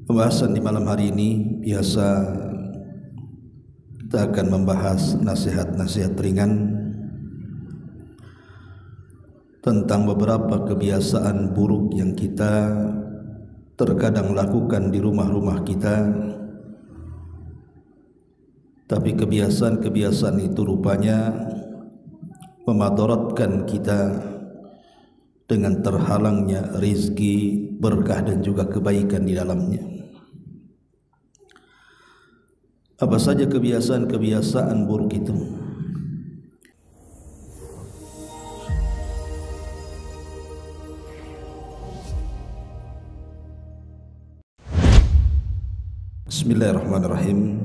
Pembahasan di malam hari ini biasa kita akan membahas nasihat-nasihat ringan tentang beberapa kebiasaan buruk yang kita terkadang lakukan di rumah-rumah kita, tapi kebiasaan-kebiasaan itu rupanya memadaratkan kita dengan terhalangnya rizki, berkah dan juga kebaikan di dalamnya. Apa saja kebiasaan-kebiasaan buruk itu? Bismillahirrahmanirrahim.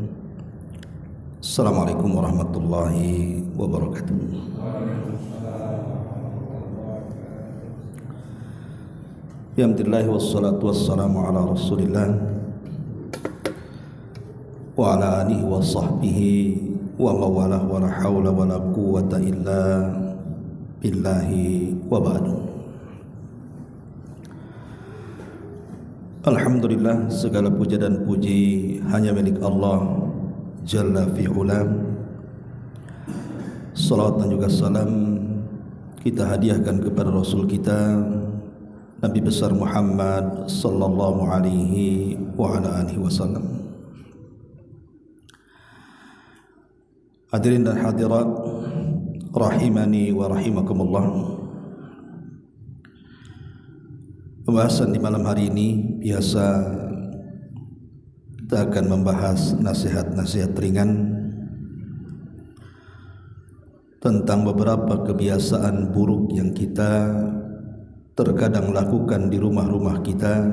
Assalamualaikum warahmatullahi wabarakatuh. Alhamdulillah wassalatu wassalamu ala Rasulillah wa ala alihi wa sahbihi wa mawalah wa la hawla wa la quwwata illa billahi wa ba'du. Alhamdulillah, segala puja dan puji hanya milik Allah Jalla fi'ula. Salawat dan juga salam kita hadiahkan kepada Rasul kita Nabi besar Muhammad sallallahu alaihi wa ala alihi wasallam. Hadirin dan hadirat rahimani wa rahimakumullah. Pembahasan di malam hari ini biasa kita akan membahas nasihat-nasihat ringan tentang beberapa kebiasaan buruk yang kita terkadang lakukan di rumah-rumah kita,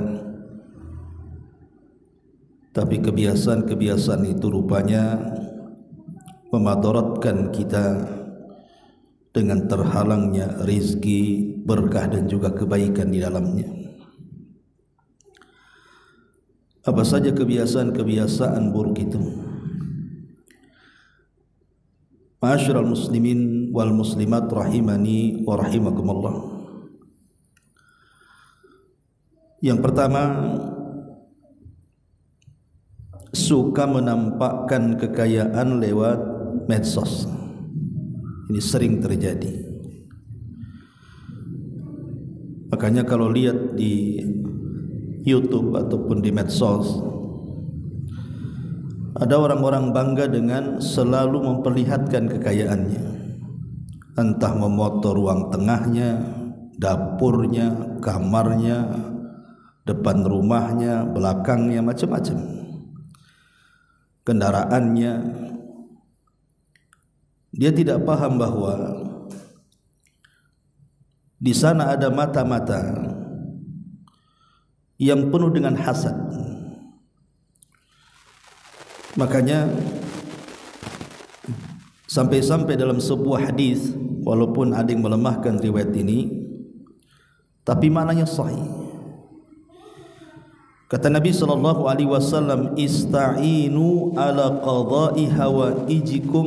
tapi kebiasaan-kebiasaan itu rupanya memadaratkan kita dengan terhalangnya rizki, berkah dan juga kebaikan di dalamnya. Apa saja kebiasaan-kebiasaan buruk itu? Ma'asyiral muslimin wal muslimat rahimani wa rahimakumullah. Yang pertama, suka menampakkan kekayaan lewat medsos. Ini sering terjadi. Makanya kalau lihat di YouTube ataupun di medsos, ada orang-orang bangga dengan selalu memperlihatkan kekayaannya. Entah memoto ruang tengahnya, dapurnya, kamarnya, depan rumahnya, belakangnya, macam-macam, kendaraannya. Dia tidak paham bahwa di sana ada mata-mata yang penuh dengan hasad. Makanya sampai-sampai dalam sebuah hadis, walaupun ada yang melemahkan riwayat ini, tapi maknanya sahih. Kata Nabi SAW, ista'inu ala qada'i hawaijikum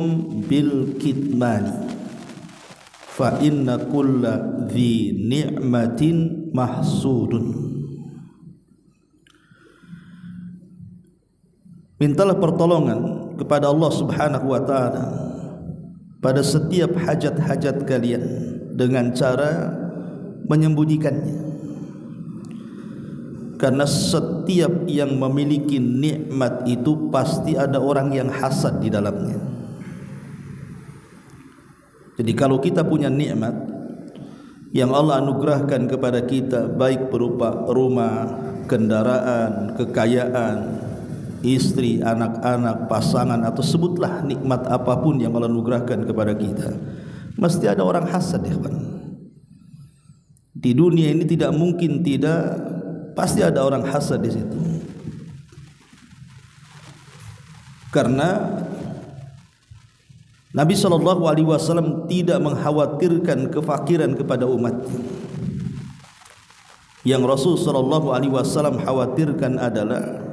bil kitmani fa inna kulla dhi ni'matin mahsudun. Mintalah pertolongan kepada Allah Subhanahu wa ta'ala pada setiap hajat-hajat kalian dengan cara menyembunyikannya. Karena setiap yang memiliki nikmat itu pasti ada orang yang hasad di dalamnya. Jadi kalau kita punya nikmat yang Allah anugerahkan kepada kita, baik berupa rumah, kendaraan, kekayaan, istri, anak-anak, pasangan, atau sebutlah nikmat apapun yang Allah anugerahkan kepada kita, mesti ada orang hasad, ya kan? Di dunia ini tidak mungkin tidak, pasti ada orang hasad di situ. Karena Nabi SAW tidak mengkhawatirkan kefakiran kepada umatnya. Yang Rasul SAW khawatirkan adalah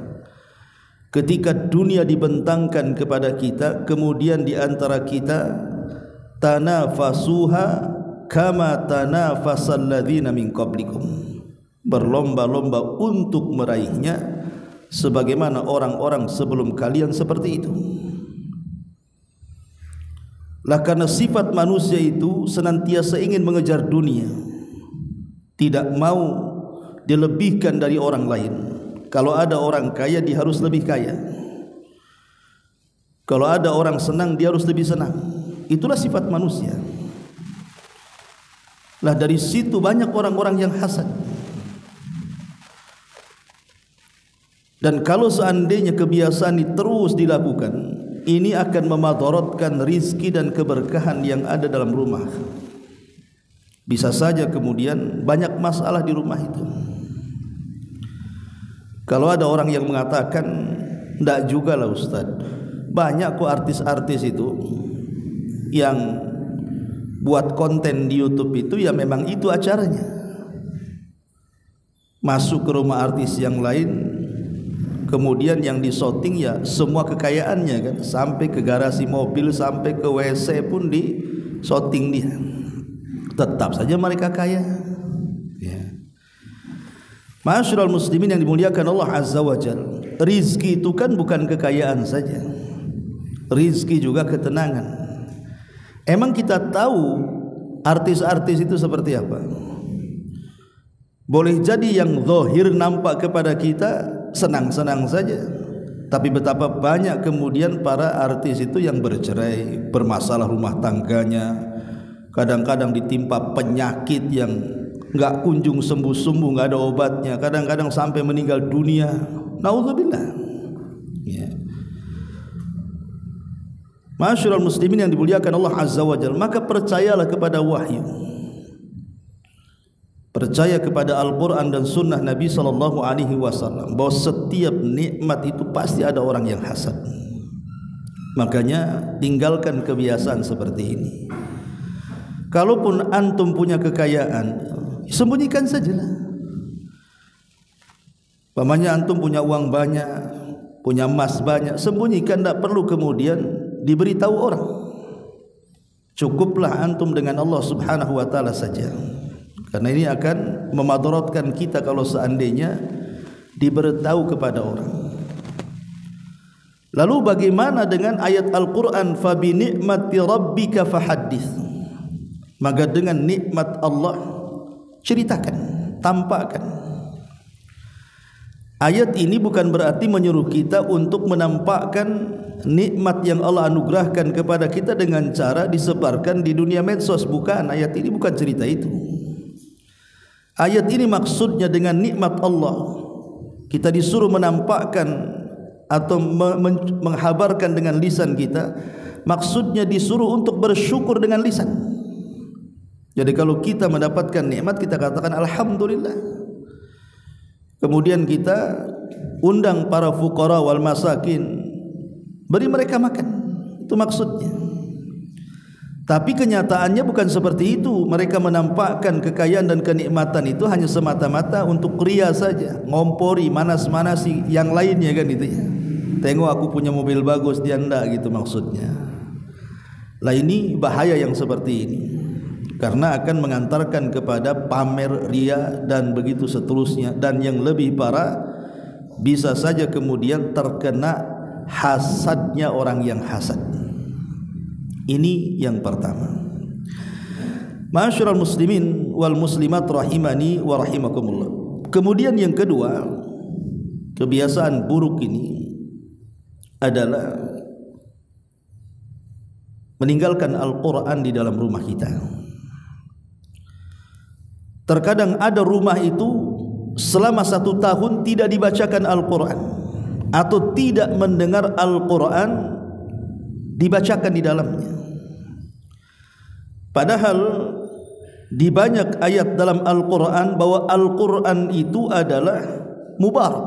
ketika dunia dibentangkan kepada kita, kemudian di antara kita tanafasuha kama tanafasal ladzina min qablikum, berlomba-lomba untuk meraihnya sebagaimana orang-orang sebelum kalian seperti itu. Lah karena sifat manusia itu senantiasa ingin mengejar dunia, tidak mau dilebihkan dari orang lain. Kalau ada orang kaya, dia harus lebih kaya. Kalau ada orang senang, dia harus lebih senang. Itulah sifat manusia. Lah dari situ banyak orang-orang yang hasad. Dan kalau seandainya kebiasaan ini terus dilakukan, ini akan memadaratkan rizki dan keberkahan yang ada dalam rumah. Bisa saja kemudian banyak masalah di rumah itu. Kalau ada orang yang mengatakan, "Enggak juga lah Ustaz, banyak kok artis-artis itu yang buat konten di YouTube itu ya memang itu acaranya. Masuk ke rumah artis yang lain, kemudian yang disyuting ya semua kekayaannya kan, sampai ke garasi mobil, sampai ke WC pun di syuting dia. Tetap saja mereka kaya." Ya. Ma'asyiral muslimin yang dimuliakan Allah Azza wa Jalla, rizki itu kan bukan kekayaan saja, rizki juga ketenangan. Emang kita tahu artis-artis itu seperti apa? Boleh jadi yang zahir nampak kepada kita senang-senang saja, tapi betapa banyak kemudian para artis itu yang bercerai, bermasalah rumah tangganya, kadang-kadang ditimpa penyakit yang enggak kunjung sembuh-sembuh, enggak ada obatnya, kadang-kadang sampai meninggal dunia. Nauzubillah. Ya. Ma'asyiral muslimin yang dimuliakan Allah Azza wa Jalla, maka percayalah kepada wahyu, percaya kepada Al-Quran dan Sunnah Nabi Sallallahu Alaihi Wasallam, bahwa setiap nikmat itu pasti ada orang yang hasad. Makanya tinggalkan kebiasaan seperti ini. Kalaupun antum punya kekayaan, sembunyikan sajalah. Pamannya antum punya uang banyak, punya emas banyak, sembunyikan, tidak perlu kemudian diberitahu orang. Cukuplah antum dengan Allah Subhanahu wa taala saja. Karena ini akan memadaratkan kita kalau seandainya diberitahu kepada orang. Lalu bagaimana dengan ayat Al-Quran, fa bi ni'mati rabbika fahaddits? Maka dengan nikmat Allah ceritakan, tampakkan. Ayat ini bukan berarti menyuruh kita untuk menampakkan nikmat yang Allah anugerahkan kepada kita dengan cara disebarkan di dunia medsos. Bukan, ayat ini bukan cerita itu. Ayat ini maksudnya dengan nikmat Allah kita disuruh menampakkan atau menghabarkan dengan lisan kita. Maksudnya disuruh untuk bersyukur dengan lisan. Jadi kalau kita mendapatkan nikmat, kita katakan alhamdulillah. Kemudian kita undang para fuqara wal masakin, beri mereka makan. Itu maksudnya. Tapi kenyataannya bukan seperti itu. Mereka menampakkan kekayaan dan kenikmatan itu hanya semata-mata untuk ria saja, ngompori, manas-manasi yang lainnya kan itu ya. Tengok aku punya mobil bagus, dia enggak, gitu maksudnya. Lah ini bahaya yang seperti ini, karena akan mengantarkan kepada pamer, ria dan begitu seterusnya. Dan yang lebih parah, bisa saja kemudian terkena hasadnya orang yang hasad. Ini yang pertama. Ma'asyiral muslimin wal muslimat rahimani wa rahimakumullah. Kemudian yang kedua, kebiasaan buruk ini adalah meninggalkan Al-Quran di dalam rumah kita. Terkadang ada rumah itu selama 1 tahun tidak dibacakan Al-Quran, atau tidak mendengar Al-Quran dibacakan di dalamnya. Padahal di banyak ayat dalam Al-Quran bahwa Al-Quran itu adalah mubarak,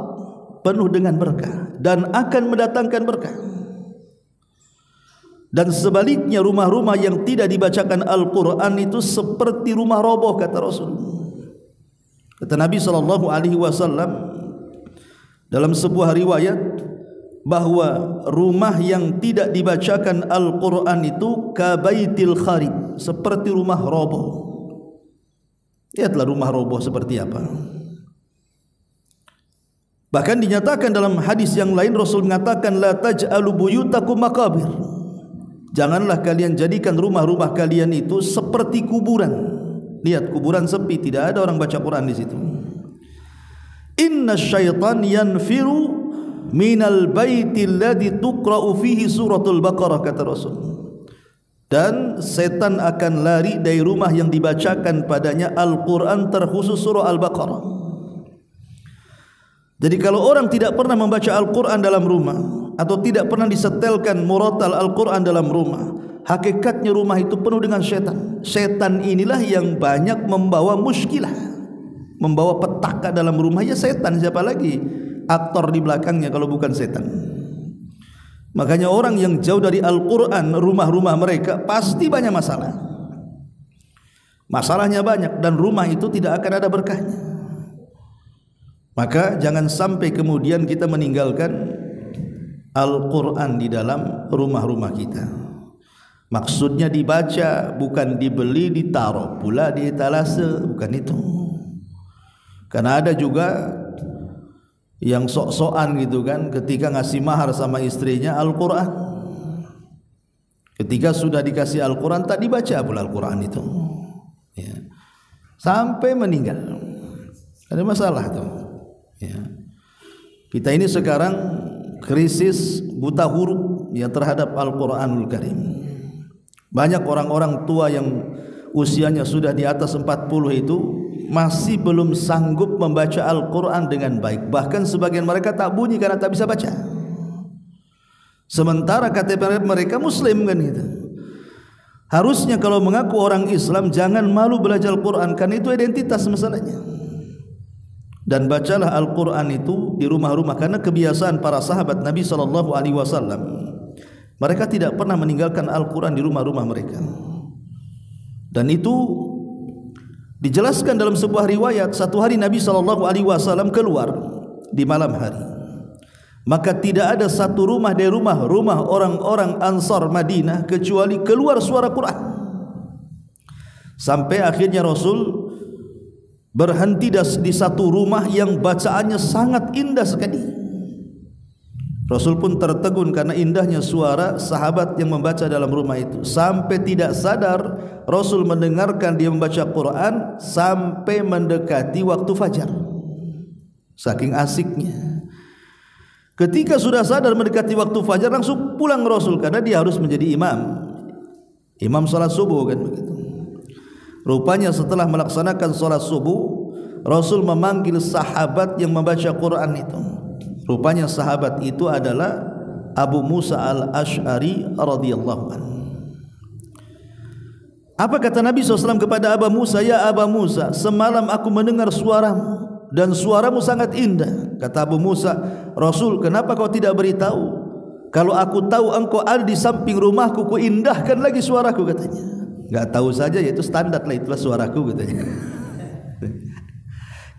penuh dengan berkah dan akan mendatangkan berkah. Dan sebaliknya, rumah-rumah yang tidak dibacakan Al-Quran itu seperti rumah roboh, kata Rasul. Kata Nabi SAW dalam sebuah riwayat bahwa rumah yang tidak dibacakan Al-Quran itu kabaitil kharib, seperti rumah roboh. Lihatlah rumah roboh seperti apa. Bahkan dinyatakan dalam hadis yang lain, Rasul mengatakan la taj'alu buyutakum maqabir. Janganlah kalian jadikan rumah-rumah kalian itu seperti kuburan. Lihat, kuburan sepi, tidak ada orang baca Quran di situ. Inna syaitan yanfiru minal baiti alladhi tuqra'u fihi suratul Baqarah, kata Rasul. Dan setan akan lari dari rumah yang dibacakan padanya Al-Quran, terkhusus surah Al-Baqarah. Jadi kalau orang tidak pernah membaca Al-Quran dalam rumah, atau tidak pernah disetelkan murattal Al-Quran dalam rumah, hakikatnya rumah itu penuh dengan setan. Setan inilah yang banyak membawa muskilah, membawa petaka dalam rumah. Ya setan, siapa lagi aktor di belakangnya kalau bukan setan? Makanya orang yang jauh dari Al-Quran, rumah-rumah mereka pasti banyak masalah. Masalahnya banyak, dan rumah itu tidak akan ada berkahnya. Maka jangan sampai kemudian kita meninggalkan Al-Quran di dalam rumah-rumah kita. Maksudnya dibaca, bukan dibeli, ditaruh pula di etalase, bukan itu. Karena ada juga yang sok-sokan gitu kan, ketika ngasih mahar sama istrinya Al-Quran. Ketika sudah dikasih Al-Quran, tak dibaca pula Al-Quran itu, ya, sampai meninggal. Ada masalah tuh, ya. Kita ini sekarang krisis buta huruf ya terhadap Al-Quranul Karim. Banyak orang-orang tua yang usianya sudah di atas 40 itu masih belum sanggup membaca Al-Quran dengan baik. Bahkan sebagian mereka tak bunyi karena tak bisa baca. Sementara KTP mereka Muslim kan gitu. Harusnya kalau mengaku orang Islam jangan malu belajar Al-Quran, karena itu identitas masalahnya. Dan bacalah Al-Quran itu di rumah-rumah, karena kebiasaan para sahabat Nabi SAW, mereka tidak pernah meninggalkan Al-Quran di rumah-rumah mereka. Dan itu dijelaskan dalam sebuah riwayat, satu hari Nabi SAW keluar di malam hari, maka tidak ada satu rumah dari rumah orang-orang Ansar Madinah kecuali keluar suara Quran. Sampai akhirnya Rasul berhenti di satu rumah yang bacaannya sangat indah sekali. Rasul pun tertegun karena indahnya suara sahabat yang membaca dalam rumah itu. Sampai tidak sadar Rasul mendengarkan dia membaca Quran sampai mendekati waktu fajar. Saking asiknya. Ketika sudah sadar mendekati waktu fajar, langsung pulang Rasul, karena dia harus menjadi imam salat subuh kan begitu. Rupanya setelah melaksanakan salat subuh, Rasul memanggil sahabat yang membaca Quran itu. Rupanya sahabat itu adalah Abu Musa al-Ash'ari radhiyallahu anhu. Apa kata Nabi SAW kepada Abu Musa? Ya Abu Musa, semalam aku mendengar suaramu dan suaramu sangat indah. Kata Abu Musa, Rasul, kenapa kau tidak beritahu? Kalau aku tahu engkau ada di samping rumahku, ku indahkan lagi suaraku, katanya. Enggak tahu saja, yaitu standar lah, itulah suaraku, katanya.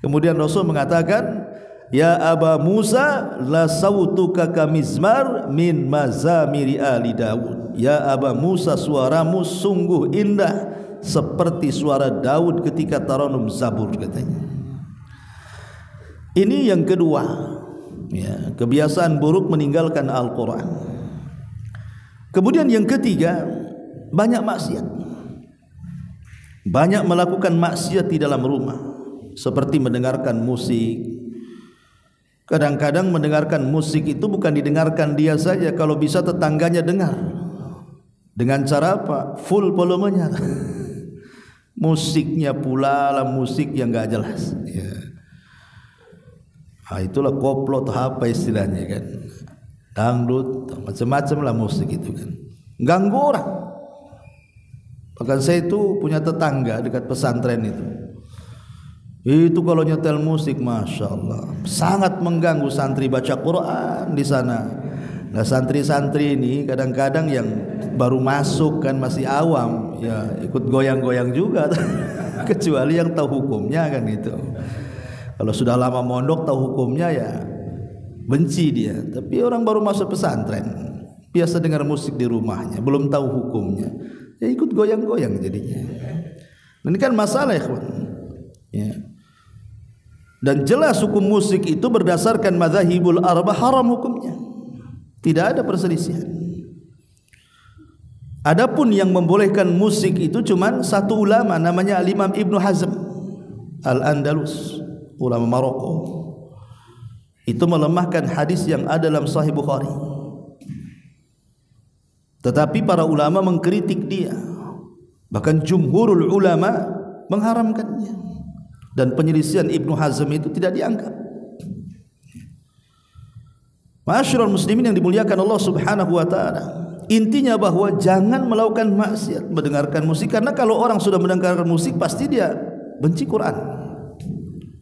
Kemudian Rasul mengatakan, ya Aba Musa, la sautuka kamizmar min mazamiri ali Daud. Ya Aba Musa, suaramu sungguh indah seperti suara Daud ketika taranum Zabur, katanya. Ini yang kedua, ya, kebiasaan buruk meninggalkan Al-Quran. Kemudian yang ketiga, banyak maksiat. Banyak melakukan maksiat di dalam rumah, seperti mendengarkan musik. Kadang-kadang mendengarkan musik itu bukan didengarkan dia saja, kalau bisa tetangganya dengar. Dengan cara apa? Full volumenya. Musiknya pula lah musik yang gak jelas, ya. Itulah koplo atau apa istilahnya kan, dangdut, macam-macam lah musik itu kan, ganggu orang. Bahkan saya itu punya tetangga dekat pesantren itu kalau nyetel musik, masya Allah, sangat mengganggu santri baca Quran di sana. Nah, santri-santri ini kadang-kadang yang baru masuk kan, masih awam, ya ikut goyang-goyang juga, kecuali yang tahu hukumnya kan itu. Kalau sudah lama mondok tahu hukumnya ya benci dia. Tapi orang baru masuk pesantren, biasa dengar musik di rumahnya, belum tahu hukumnya, ya ikut goyang-goyang jadinya. Ini kan masalah ya, kawan. Ya. Dan jelas hukum musik itu berdasarkan madzhabul arba haram hukumnya. Tidak ada perselisihan. Adapun yang membolehkan musik itu cuma satu ulama namanya Al-Imam Ibnu Hazm Al-Andalus, ulama Maroko. Itu melemahkan hadis yang ada dalam Sahih Bukhari. Tetapi para ulama mengkritik dia. Bahkan jumhurul ulama mengharamkannya. Dan penyelisihan Ibnu Hazm itu tidak dianggap. Ma'asyiral muslimin yang dimuliakan Allah Subhanahu wa taala, intinya bahwa jangan melakukan maksiat mendengarkan musik, karena kalau orang sudah mendengarkan musik pasti dia benci Quran.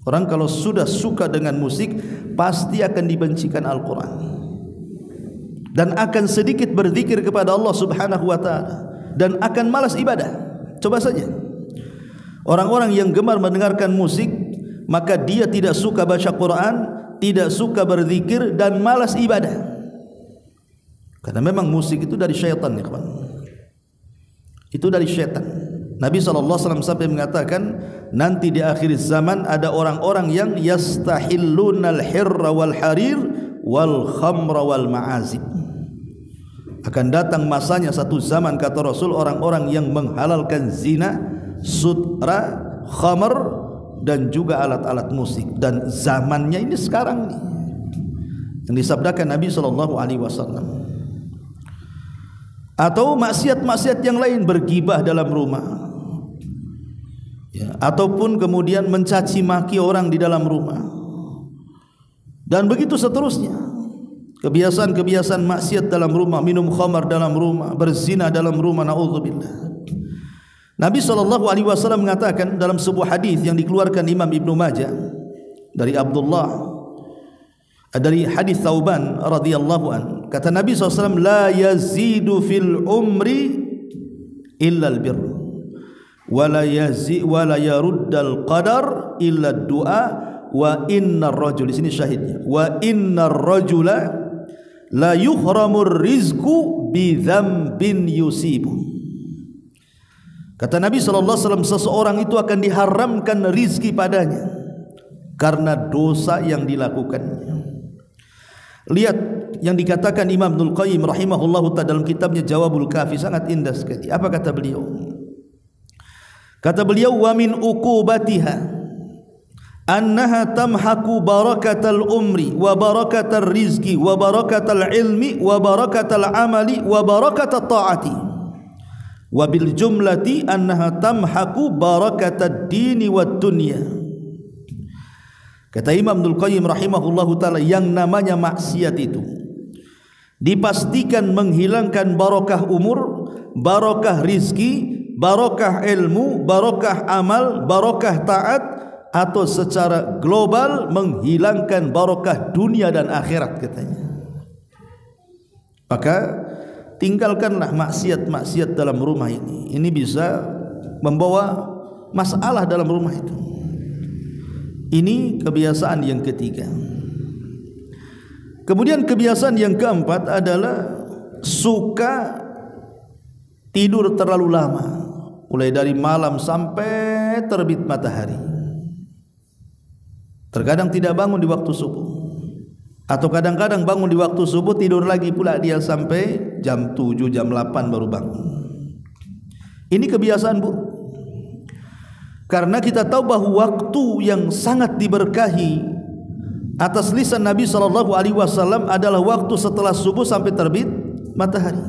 Orang kalau sudah suka dengan musik pasti akan dibencikan Al-Quran dan akan sedikit berzikir kepada Allah Subhanahu wa taala dan akan malas ibadah. Coba saja orang-orang yang gemar mendengarkan musik, maka dia tidak suka baca Quran, tidak suka berzikir dan malas ibadah. Karena memang musik itu dari syaitan, ya kawan. Itu dari syaitan. Nabi SAW sampai mengatakan, nanti di akhir zaman ada orang-orang yang yastahillunal hirra wal harir wal khamra wal ma'azib. Akan datang masanya satu zaman, kata Rasul, orang-orang yang menghalalkan zina, sutra, khamr dan juga alat-alat musik. Dan zamannya ini sekarang nih, yang disabdakan Nabi SAW. Atau maksiat-maksiat yang lain, bergibah dalam rumah, ya, ataupun kemudian mencaci maki orang di dalam rumah, dan begitu seterusnya. Kebiasaan-kebiasaan maksiat dalam rumah, minum khamar dalam rumah, berzina dalam rumah, naudzubillah. Nabi SAW mengatakan dalam sebuah hadis yang dikeluarkan Imam Ibnu Majah dari dari hadis Thauban radhiyallahu an, kata Nabi SAW, la yazidu fil umri illa albir wa la yaruddal qadar illa du'a wa innar rajul, di sini syahidnya, wa innar rajula la yuhramur rizqu bi dzambin yusibu. Kata Nabi SAW, seseorang itu akan diharamkan rizki padanya karena dosa yang dilakukannya. Lihat yang dikatakan Imam Ibnul Qayyim rahimahullahu ta'ala dalam kitabnya Jawabul Kafi, sangat indah sekali. Apa kata beliau? Kata beliau, wa min uqubatiha annaha tamhaku barakatal umri wa barakatal rizki wa barakatal ilmi wa barakatal amali wa barakatal ta'ati wa bil jumlati annaha tamhaku barakatad dini wad dunya. Kata Imam Ibnul Qayyim rahimahullahu ta'ala, yang namanya maksiat itu dipastikan menghilangkan barakah umur, barakah rizki, barakah ilmu, barakah amal, barakah taat, atau secara global menghilangkan barakah dunia dan akhirat, katanya. Maka tinggalkanlah maksiat-maksiat dalam rumah ini. Ini bisa membawa masalah dalam rumah itu. Ini kebiasaan yang ketiga. Kemudian kebiasaan yang keempat adalah suka tidur terlalu lama, mulai dari malam sampai terbit matahari. Terkadang tidak bangun di waktu subuh, atau kadang-kadang bangun di waktu subuh, tidur lagi pula dia sampai jam 7, jam 8 baru bangun. Ini kebiasaan buruk. Karena kita tahu bahwa waktu yang sangat diberkahi atas lisan Nabi SAW adalah waktu setelah subuh sampai terbit matahari.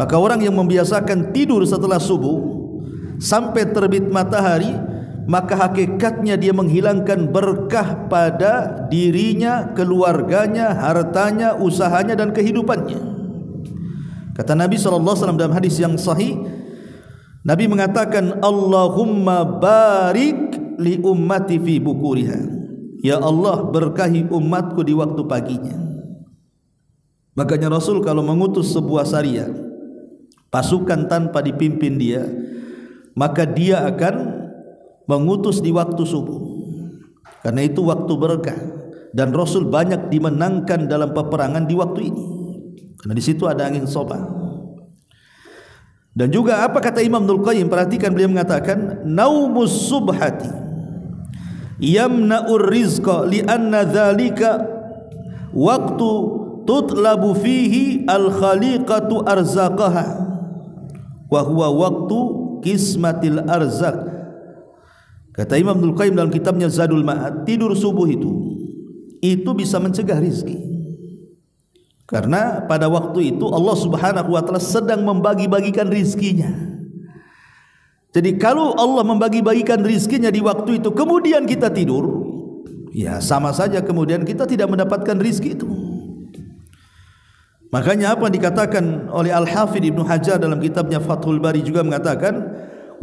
Maka orang yang membiasakan tidur setelah subuh sampai terbit matahari, maka hakikatnya dia menghilangkan berkah pada dirinya, keluarganya, hartanya, usahanya dan kehidupannya. Kata Nabi SAW dalam hadis yang sahih, Nabi mengatakan, Allahumma barik li ummati fi bukuriha. Ya Allah, berkahi umatku di waktu paginya. Makanya Rasul kalau mengutus sebuah sariyah, pasukan tanpa dipimpin dia, maka dia akan mengutus di waktu subuh. Karena itu waktu berkah, dan Rasul banyak dimenangkan dalam peperangan di waktu ini. Karena di situ ada angin sobah. Dan juga apa kata Imam Ibnul Qayyim, perhatikan beliau mengatakan, naumus subhati yamna'ur rizqa li'anna dzalika waqtu tutlabu fihi al-khaliqatu arzaqaha wa huwa waqtu qismatil arzaq. Kata Imam Ibnul Qayyim dalam kitabnya Zadul Ma'ad, tidur subuh itu bisa mencegah rizki, karena pada waktu itu Allah Subhanahu wa ta'ala sedang membagi-bagikan rizkinya. Jadi kalau Allah membagi-bagikan rizkinya di waktu itu kemudian kita tidur, ya sama saja kemudian kita tidak mendapatkan rizki itu. Makanya apa dikatakan oleh Al-Hafidh Ibnu Hajar dalam kitabnya Fathul Bari juga mengatakan,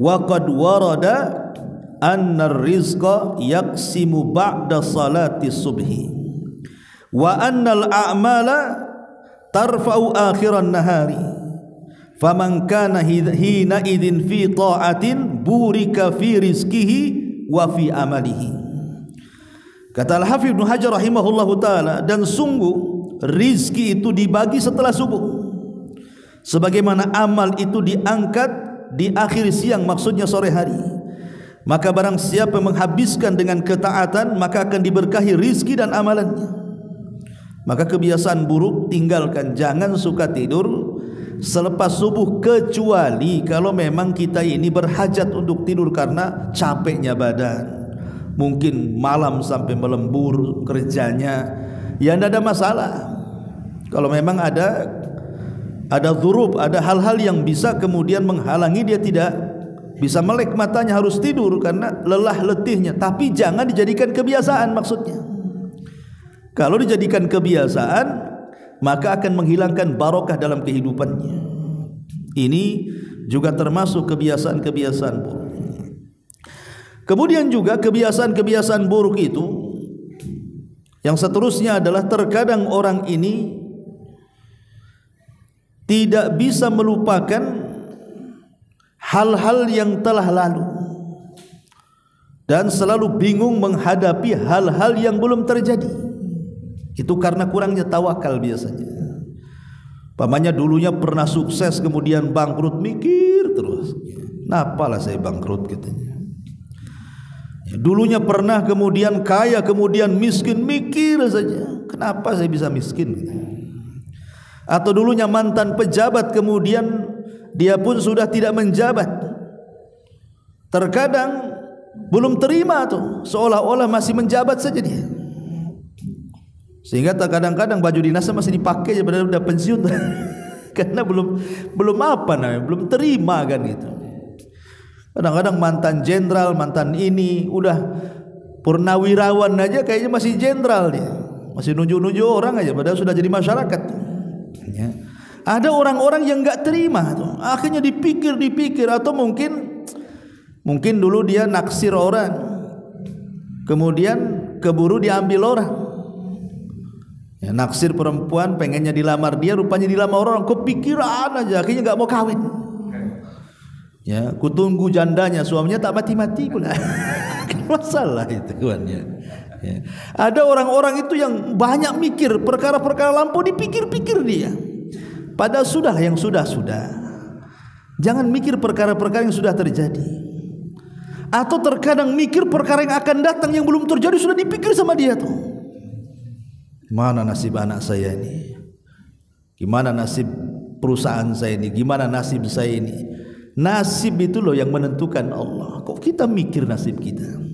wa qad warada anna rizqa yaqsimu ba'da salati subhi wa annal a'mala tarfa'u akhiran nahari faman kana hina idzin fi ta'atin burika fi rizqihi wa fi amalihi. Kata Al-Hafidh Ibnu Hajar rahimahullahu taala, dan sungguh rizki itu dibagi setelah subuh, sebagaimana amal itu diangkat di akhir siang, maksudnya sore hari. Maka barang siapa menghabiskan dengan ketaatan, maka akan diberkahi rizki dan amalannya. Maka kebiasaan buruk tinggalkan, jangan suka tidur selepas subuh, kecuali kalau memang kita ini berhajat untuk tidur karena capeknya badan, mungkin malam sampai melembur kerjanya, ya tidak ada masalah. Kalau memang ada dzurub, ada hal-hal yang bisa kemudian menghalangi dia tidak bisa melek matanya, harus tidur karena lelah letihnya, tapi jangan dijadikan kebiasaan. Maksudnya kalau dijadikan kebiasaan maka akan menghilangkan barokah dalam kehidupannya. Ini juga termasuk kebiasaan-kebiasaan buruk. Kemudian juga kebiasaan-kebiasaan buruk itu yang seterusnya adalah terkadang orang ini tidak bisa melupakan hal-hal yang telah lalu dan selalu bingung menghadapi hal-hal yang belum terjadi. Itu karena kurangnya tawakal biasanya. Pamannya dulunya pernah sukses kemudian bangkrut, mikir terus, napalah saya bangkrut katanya. Dulunya pernah kemudian kaya kemudian miskin, mikir saja, kenapa saya bisa miskin. Atau dulunya mantan pejabat kemudian dia pun sudah tidak menjabat, terkadang belum terima tuh, seolah-olah masih menjabat saja dia, sehingga kadang-kadang baju dinasnya masih dipakai padahal sudah pensiun karena belum apa namanya, belum terima kan gitu. Kadang-kadang mantan jenderal, mantan ini udah purnawirawan aja kayaknya masih jenderal dia, masih nunjuk-nunjuk orang aja padahal sudah jadi masyarakat ya. Ada orang-orang yang enggak terima tuh, akhirnya dipikir atau mungkin dulu dia naksir orang kemudian keburu diambil orang ya, naksir perempuan pengennya dilamar dia, rupanya dilamar orang, kepikiran aja akhirnya enggak mau kawin ya, kutunggu jandanya, suaminya tak mati-mati pula masalah itu kawannya ya. Ada orang-orang itu yang banyak mikir perkara-perkara lampau, dipikir-pikir dia, padahal sudah yang sudah. Jangan mikir perkara-perkara yang sudah terjadi, atau terkadang mikir perkara yang akan datang yang belum terjadi sudah dipikir sama dia tuh. Mana nasib anak saya ini, gimana nasib perusahaan saya ini, gimana nasib saya ini. Nasib itu loh yang menentukan Allah, kok kita mikir nasib kita.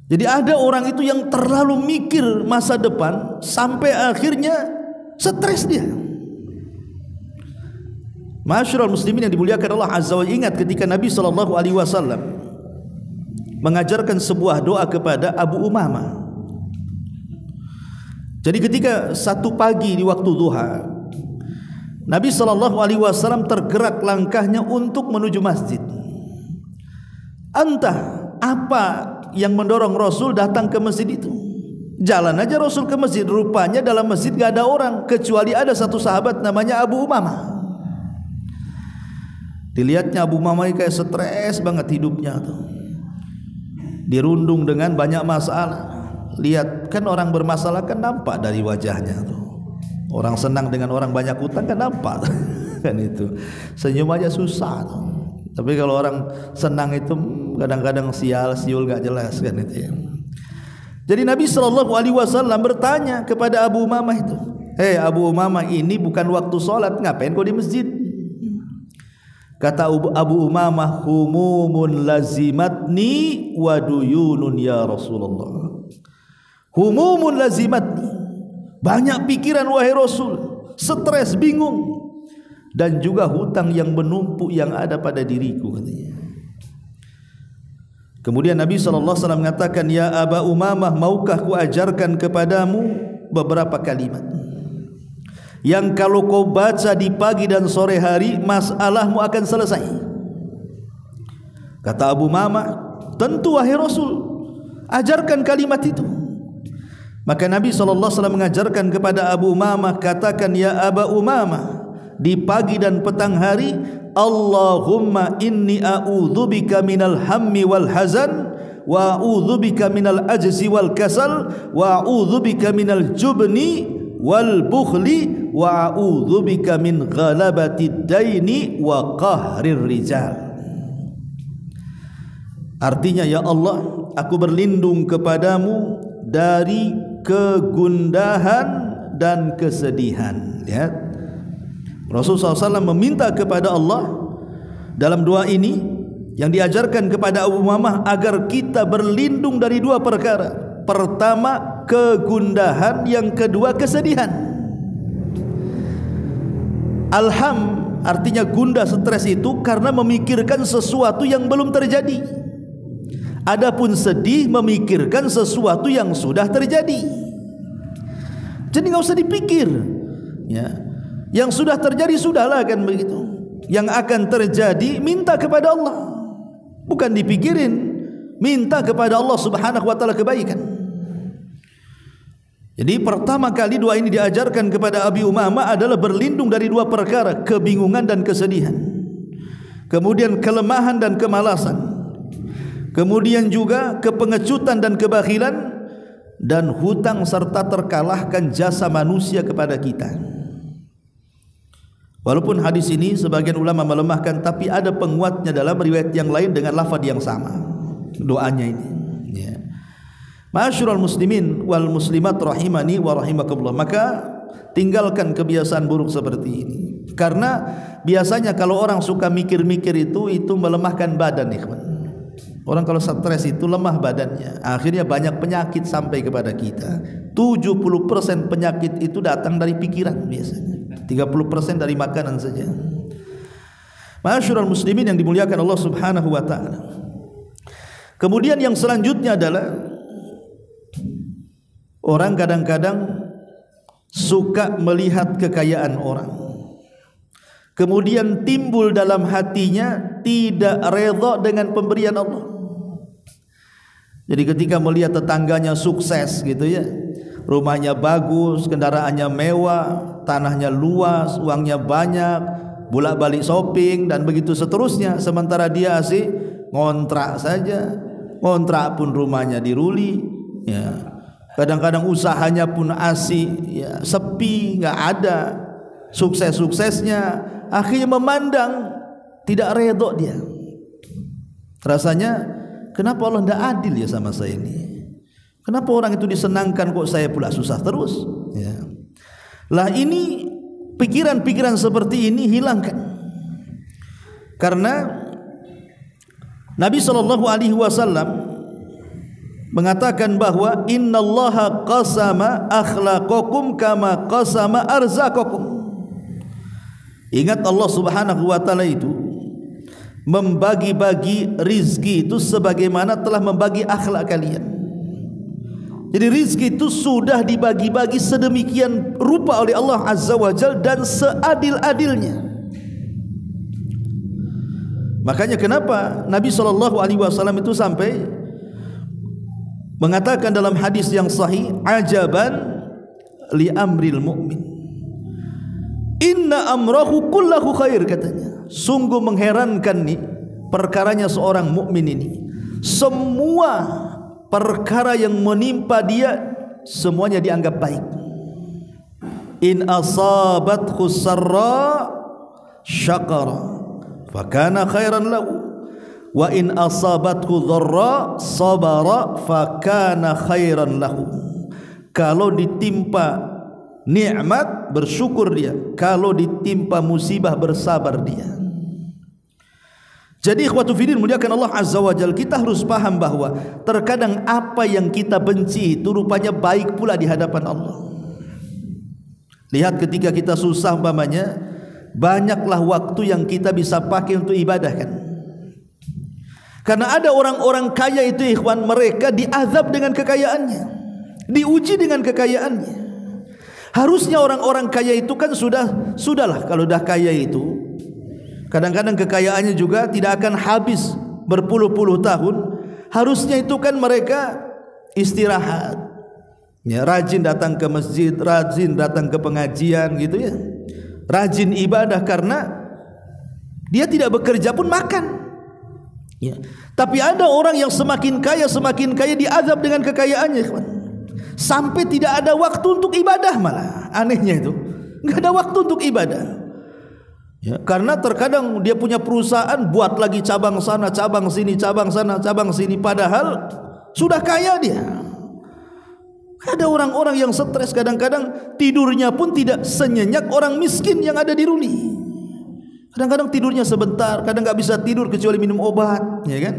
Jadi ada orang itu yang terlalu mikir masa depan sampai akhirnya stres dia. Masyarul muslimin yang dimuliakan Allah Azza wa Jalla, ingat ketika Nabi SAW mengajarkan sebuah doa kepada Abu Umamah. Jadi ketika satu pagi di waktu duha, Nabi SAW tergerak langkahnya untuk menuju masjid. Entah apa yang mendorong Rasul datang ke masjid itu. Jalan aja Rasul ke masjid, rupanya dalam masjid gak ada orang kecuali ada satu sahabat namanya Abu Umamah. Dilihatnya Abu Umamah kayak stres banget hidupnya tuh, dirundung dengan banyak masalah. Lihat kan orang bermasalah kan nampak dari wajahnya tuh. Orang senang dengan orang banyak utang kan nampak kan itu. Senyum aja susah tuh. Tapi kalau orang senang itu siul, kadang-kadang siul gak jelas kan itu ya. Jadi Nabi SAW bertanya kepada Abu Umamah itu, "Hei Abu Umamah, ini bukan waktu sholat, ngapain kau di masjid?" Kata Abu Umamah, "Humumun lazimatni wa duyunun ya Rasulullah." Humumun lazimatni, banyak pikiran wahai Rasul, stres, bingung, dan juga hutang yang menumpuk yang ada pada diriku, katanya. Kemudian Nabi SAW mengatakan, "Ya Aba Umamah, maukah ku ajarkan kepadamu beberapa kalimat yang kalau kau baca di pagi dan sore hari, masalahmu akan selesai?" Kata Abu Umamah, "Tentu wahai Rasul, ajarkan kalimat itu." Maka Nabi SAW mengajarkan kepada Abu Umamah, katakan, "Ya Aba Umamah, di pagi dan petang hari, Allahumma inni a'udzubika minal hammi wal hazan, wa a'udzubika minal ajzi wal kasal, wa a'udzubika minal jubni wal bukhli, wa a'udzubika min ghalabatid daini wa qahrir rijal." Artinya, ya Allah, aku berlindung kepadamu dari kegundahan dan kesedihan. Lihat, Rasulullah SAW meminta kepada Allah dalam doa ini yang diajarkan kepada Abu Umamah agar kita berlindung dari dua perkara. Pertama, kegundahan, yang kedua, kesedihan. Alham artinya gundah, stres itu karena memikirkan sesuatu yang belum terjadi. Adapun sedih memikirkan sesuatu yang sudah terjadi. Jadi nggak usah dipikir, ya. Yang sudah terjadi sudahlah, kan begitu. Yang akan terjadi minta kepada Allah, bukan dipikirin. Minta kepada Allah Subhanahu wa taala kebaikan. Jadi pertama kali doa ini diajarkan kepada Abi Umamah adalah berlindung dari dua perkara, kebingungan dan kesedihan. Kemudian kelemahan dan kemalasan. Kemudian juga kepengecutan dan kebakhilan, dan hutang serta terkalahkan jasa manusia kepada kita. Walaupun hadis ini sebagian ulama melemahkan, tapi ada penguatnya dalam riwayat yang lain dengan lafaz yang sama doanya ini, ya. Ma'asyiral muslimin wal muslimat rahimani wa rahimakumullah. Maka tinggalkan kebiasaan buruk seperti ini, karena biasanya kalau orang suka mikir-mikir itu melemahkan badan, ikhwan. Orang kalau stres itu lemah badannya, akhirnya banyak penyakit sampai kepada kita. 70% penyakit itu datang dari pikiran biasanya, 30% dari makanan saja. Ma'asyiral muslimin yang dimuliakan Allah Subhanahu wa taala. Kemudian yang selanjutnya adalah orang kadang-kadang suka melihat kekayaan orang, kemudian timbul dalam hatinya tidak redha dengan pemberian Allah. Jadi ketika melihat tetangganya sukses gitu ya, rumahnya bagus, kendaraannya mewah, tanahnya luas, uangnya banyak, bolak-balik shopping dan begitu seterusnya, sementara dia asik ngontrak saja, ngontrak pun rumahnya diruli, ya. Kadang-kadang usahanya pun asik, ya, sepi, nggak ada sukses-suksesnya, akhirnya memandang tidak redha dia. Rasanya, kenapa Allah tidak adil ya sama saya ini? Kenapa orang itu disenangkan kok saya pula susah terus? Ya. Lah ini pikiran-pikiran seperti ini hilangkan. Karena Nabi SAW mengatakan bahwa innallaha qasama akhlaqakum kama qasama arzaqakum. Ingat, Allah Subhanahu wa taala itu membagi-bagi rizki itu sebagaimana telah membagi akhlak kalian. Jadi rizki itu sudah dibagi-bagi sedemikian rupa oleh Allah Azza wa Jalla dan seadil-adilnya. Makanya kenapa Nabi SAW itu sampai mengatakan dalam hadis yang sahih, ajaban li amril mu'min, inna amrahu kullahu khair, katanya. Sungguh mengherankan nih perkaranya seorang mukmin ini. Semua perkara yang menimpa dia semuanya dianggap baik. In asabathu sarra syakara fakana khairan lahu. wa in asabathu dharra sabara fakana khairan lahu. Kalau ditimpa nikmat bersyukur dia, kalau ditimpa musibah bersabar dia. Jadi ikhwatu fiddin muliakan Allah Azza wa Jalla, kita harus paham bahwa terkadang apa yang kita benci itu rupanya baik pula di hadapan Allah. Lihat ketika kita susah umpamanya, banyaklah waktu yang kita bisa pakai untuk ibadah kan. Karena ada orang-orang kaya itu ikhwan, mereka diazab dengan kekayaannya, diuji dengan kekayaannya. Harusnya orang-orang kaya itu kan sudahlah kalau dah kaya itu, kadang-kadang kekayaannya juga tidak akan habis berpuluh-puluh tahun. Harusnya itu kan mereka istirahat, ya, rajin datang ke masjid, rajin datang ke pengajian gitu ya, rajin ibadah, karena dia tidak bekerja pun makan. Ya. Tapi ada orang yang semakin kaya diazab dengan kekayaannya, sampai tidak ada waktu untuk ibadah. Malah anehnya itu nggak ada waktu untuk ibadah, ya, karena terkadang dia punya perusahaan, buat lagi cabang sana, cabang sini, cabang sana, cabang sini, padahal sudah kaya dia. Ada orang-orang yang stres, kadang-kadang tidurnya pun tidak senyenyak orang miskin yang ada di Ruli. Kadang-kadang tidurnya sebentar, kadang nggak bisa tidur kecuali minum obat, ya kan?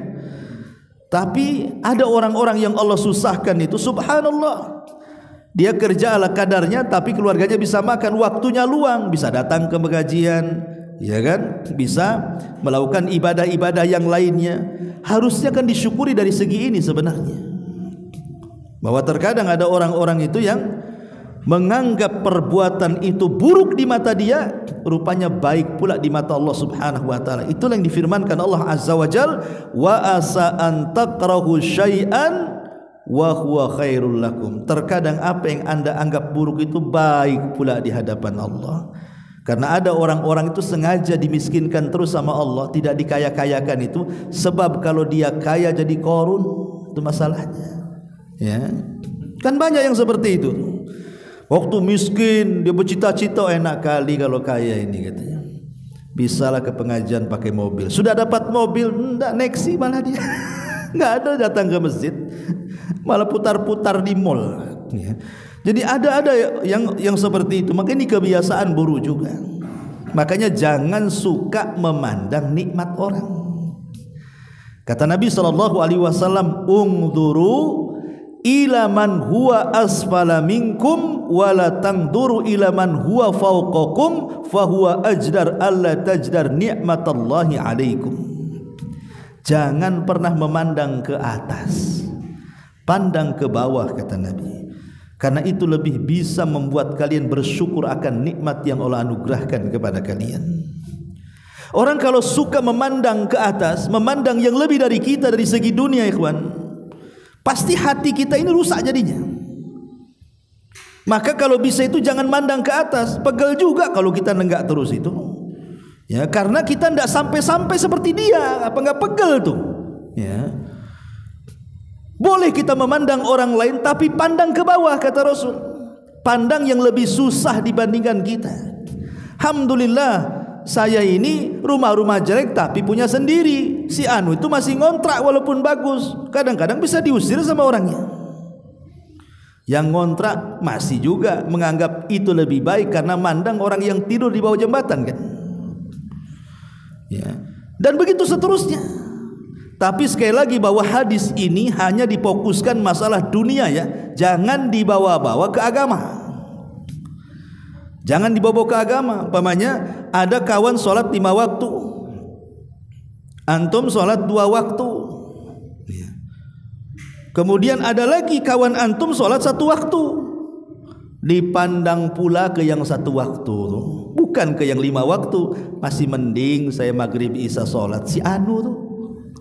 Tapi ada orang-orang yang Allah susahkan itu, subhanallah, dia kerja ala kadarnya, tapi keluarganya bisa makan, waktunya luang, bisa datang ke pengajian, ya kan? Bisa melakukan ibadah-ibadah yang lainnya. Harusnya kan disyukuri dari segi ini sebenarnya. Bahwa terkadang ada orang-orang itu yang menganggap perbuatan itu buruk di mata dia, rupanya baik pula di mata Allah Subhanahu wa taala. Itulah yang difirmankan Allah Azza wa Jalla, wa asa an takrahu syai'an wa huwa khairul lakum. Terkadang apa yang Anda anggap buruk itu baik pula di hadapan Allah. Karena ada orang-orang itu sengaja dimiskinkan terus sama Allah, tidak dikaya-kayakan itu, sebab kalau dia kaya jadi korun, itu masalahnya. Ya. Kan banyak yang seperti itu. Waktu miskin dia bercita-cita, enak kali kalau kaya ini katanya. Bisalah ke pengajian pakai mobil. Sudah dapat mobil, enggak neksi malah dia. Enggak ada datang ke masjid, malah putar-putar di mall. Ya. Jadi ada yang seperti itu. Makanya ini kebiasaan buruk juga. Makanya jangan suka memandang nikmat orang. Kata Nabi SAW, ungduru ila man huwa asfala minkum wala tangduru ila man huwa fawqakum fahuwa ajdar alla tajdar ni'matallahi alaikum. Jangan pernah memandang ke atas, pandang ke bawah, kata Nabi, karena itu lebih bisa membuat kalian bersyukur akan nikmat yang Allah anugerahkan kepada kalian. Orang kalau suka memandang ke atas, memandang yang lebih dari kita dari segi dunia, ikhwan, pasti hati kita ini rusak jadinya. Maka kalau bisa itu jangan mandang ke atas, pegel juga kalau kita nenggak terus itu. Ya, karena kita tidak sampai-sampai seperti dia, apa enggak pegel tuh. Ya. Boleh kita memandang orang lain, tapi pandang ke bawah, kata Rasul. Pandang yang lebih susah dibandingkan kita. Alhamdulillah, saya ini rumah-rumah jelek tapi punya sendiri. Si anu itu masih ngontrak walaupun bagus, kadang-kadang bisa diusir sama orangnya. Yang ngontrak masih juga menganggap itu lebih baik karena mandang orang yang tidur di bawah jembatan kan. Ya. Dan begitu seterusnya. Tapi sekali lagi bahwa hadis ini hanya difokuskan masalah dunia ya, jangan dibawa-bawa ke agama. Jangan dibawa ke agama. Umpamanya ada kawan sholat 5 waktu, antum sholat 2 waktu. Kemudian ada lagi kawan antum sholat 1 waktu, dipandang pula ke yang 1 waktu, bukan ke yang 5 waktu. Masih mending saya maghrib isya sholat, si anu tuh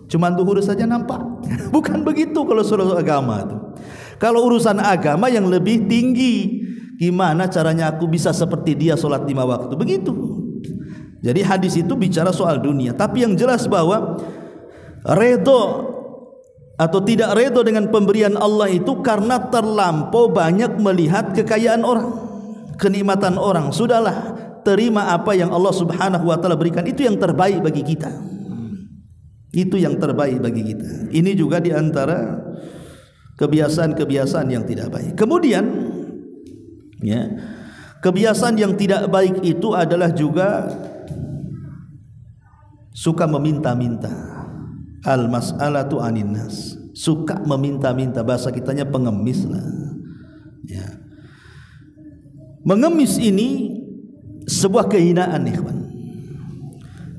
cuma zuhur saja nampak. Bukan begitu kalau soal agama tuh. Kalau urusan agama yang lebih tinggi, gimana caranya aku bisa seperti dia sholat 5 waktu, begitu. Jadi hadis itu bicara soal dunia. Tapi yang jelas bahwa redho atau tidak redho dengan pemberian Allah itu karena terlampau banyak melihat kekayaan orang, kenikmatan orang. Sudahlah, terima apa yang Allah Subhanahu wa taala berikan, itu yang terbaik bagi kita. Itu yang terbaik bagi kita. Ini juga di antara kebiasaan-kebiasaan yang tidak baik. Kemudian ya, kebiasaan yang tidak baik itu adalah juga suka meminta-minta. Al-mas'alatu anin nas. Suka meminta-minta, bahasa kitanya pengemis lah. Ya. Mengemis ini sebuah kehinaan, ikhwan.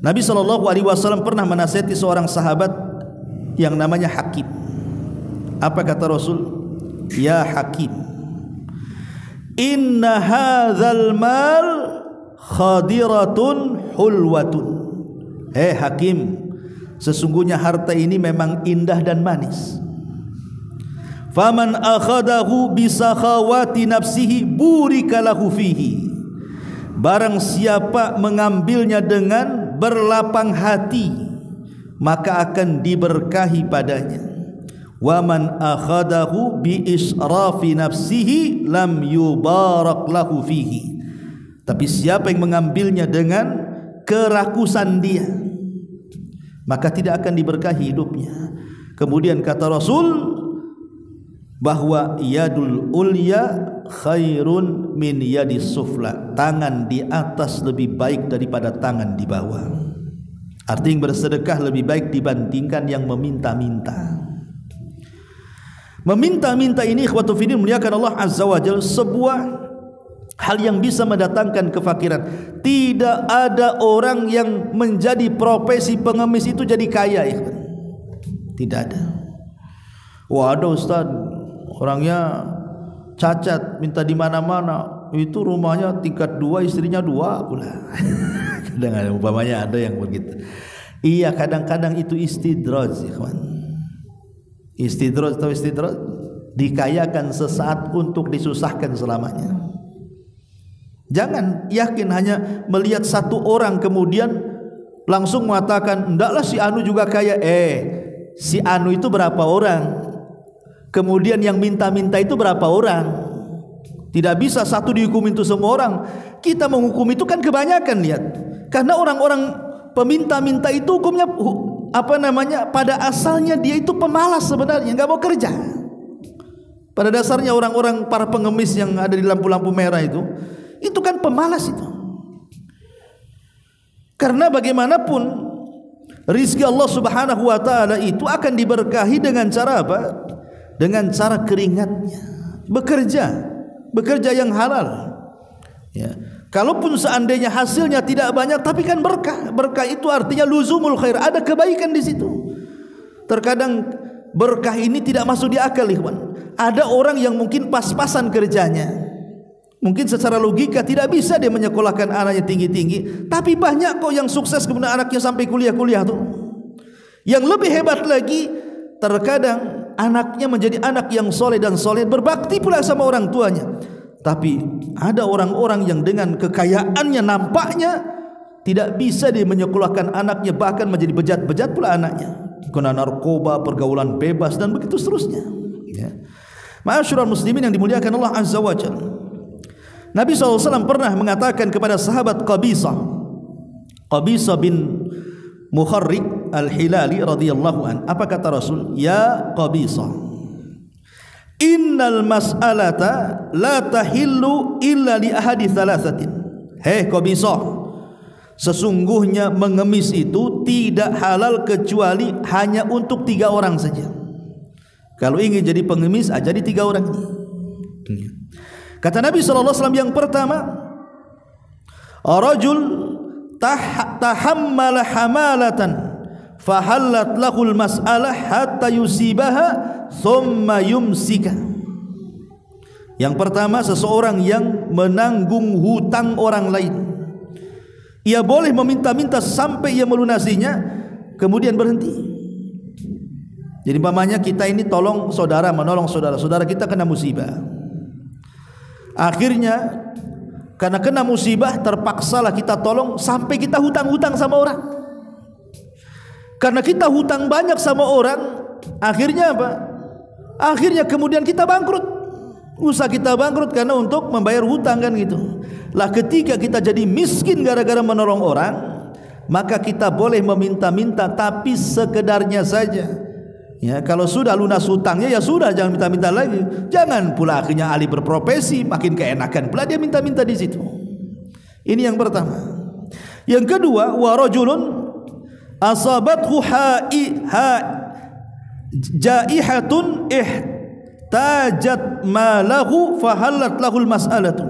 Nabi SAW pernah menasihati seorang sahabat yang namanya Hakim. Apa kata Rasul? Ya Hakim, inna hadzal mal khadiratun hulwatun. Hakim, sesungguhnya harta ini memang indah dan manis. Faman akhadahu bisakhawati nafsihi burika lahu fihi. Barang siapa mengambilnya dengan berlapang hati, maka akan diberkahi padanya. Wa man akhadahu bi israfi nafsihi lam yubarak lahu fihi. Tapi siapa yang mengambilnya dengan kerakusan dia, maka tidak akan diberkahi hidupnya. Kemudian kata Rasul bahwa yadul ulya khairun min yadis sufla. Tangan di atas lebih baik daripada tangan di bawah. Artinya bersedekah lebih baik dibandingkan yang meminta-minta. Meminta-minta ini ikhwatu fiddin muliakan Allah Azza wa Jalla, sebuah hal yang bisa mendatangkan kefakiran. Tidak ada orang yang menjadi profesi pengemis itu jadi kaya, ikhwan. Tidak ada. Wah, ada Ustaz, orangnya cacat, minta di mana-mana, itu rumahnya tingkat 2, istrinya 2 pula. Kadang-kadang umpamanya ada yang begitu. Iya, kadang-kadang itu istidraj, ikhwan. Istidraj atau istidraj, dikayakan sesaat untuk disusahkan selamanya. Jangan yakin hanya melihat satu orang kemudian langsung mengatakan ndaklah si Anu juga kaya. Si Anu itu berapa orang? Kemudian yang minta-minta itu berapa orang? Tidak bisa satu dihukum itu semua orang. Kita menghukum itu kan kebanyakan, lihat. Karena orang-orang peminta-minta itu hukumnya pada asalnya dia itu pemalas sebenarnya, nggak mau kerja. Pada dasarnya orang-orang para pengemis yang ada di lampu-lampu merah itu kan pemalas itu. Karena bagaimanapun rizki Allah Subhanahu wa taala itu akan diberkahi dengan cara apa? Dengan cara keringatnya. Bekerja yang halal. Ya. Kalaupun seandainya hasilnya tidak banyak, tapi kan berkah. Berkah itu artinya luzumul khair, ada kebaikan di situ. Terkadang berkah ini tidak masuk di akal, ikhwan. Ada orang yang mungkin pas-pasan kerjanya, mungkin secara logika tidak bisa dia menyekolahkan anaknya tinggi-tinggi, tapi banyak kok yang sukses kemudian anaknya sampai kuliah-kuliah tuh. Yang lebih hebat lagi, terkadang anaknya menjadi anak yang soleh dan soleh, berbakti pula sama orang tuanya. Tapi ada orang-orang yang dengan kekayaannya nampaknya tidak bisa dia menyekolahkan anaknya, bahkan menjadi bejat-bejat pula anaknya, kena narkoba, pergaulan bebas dan begitu seterusnya. Ya. Ma'asyiral muslimin yang dimuliakan Allah Azza wa Jalla. Nabi SAW pernah mengatakan kepada sahabat Qabisah bin Mukharrik Al-Hilali radhiyallahu an. Apa kata Rasul? Ya Qabisah, innal mas'alata la tahillu illa li ahadi thalathatin. Qabisah, sesungguhnya mengemis itu tidak halal kecuali hanya untuk 3 orang saja. Kalau ingin jadi pengemis, jadi 3 orang ini. Kata Nabi SAW yang pertama, rajul tahammala hamalatan fahallat lahul mas'alah hatta yusibaha thumma yumsika. Yang pertama, seseorang yang menanggung hutang orang lain. Ia boleh meminta-minta sampai ia melunasinya, kemudian berhenti. Jadi umpamanya kita ini tolong saudara, menolong saudara, saudara kita kena musibah. Akhirnya karena kena musibah terpaksalah kita tolong sampai kita hutang-hutang sama orang. Karena kita hutang banyak sama orang, akhirnya apa? Akhirnya kemudian kita bangkrut. Usaha kita bangkrut karena untuk membayar hutang kan gitu. Lah ketika kita jadi miskin gara-gara menolong orang, maka kita boleh meminta-minta, tapi sekedarnya saja. Ya, kalau sudah lunas hutangnya ya sudah, jangan minta-minta lagi. Jangan pula akhirnya ahli berprofesi makin keenakan pula dia minta-minta di situ. Ini yang pertama. Yang kedua, wa rajulun asabathu jaihatun ihtajat malahu fahallat lahul mas'alatu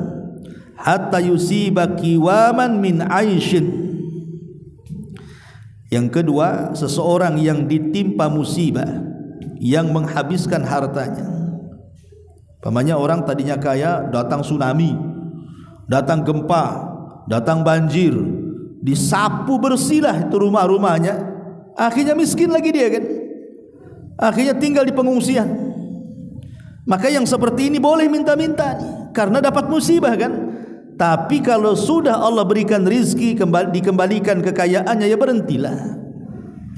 hatta yusiba kiwaman min aishin. Yang kedua, seseorang yang ditimpa musibah yang menghabiskan hartanya. Pamannya orang tadinya kaya, datang tsunami, datang gempa, datang banjir, disapu bersihlah itu rumah-rumahnya, akhirnya miskin lagi dia kan, akhirnya tinggal di pengungsian. Maka yang seperti ini boleh minta-minta nih, karena dapat musibah kan. Tapi kalau sudah Allah berikan rizki, dikembalikan kekayaannya, ya berhentilah.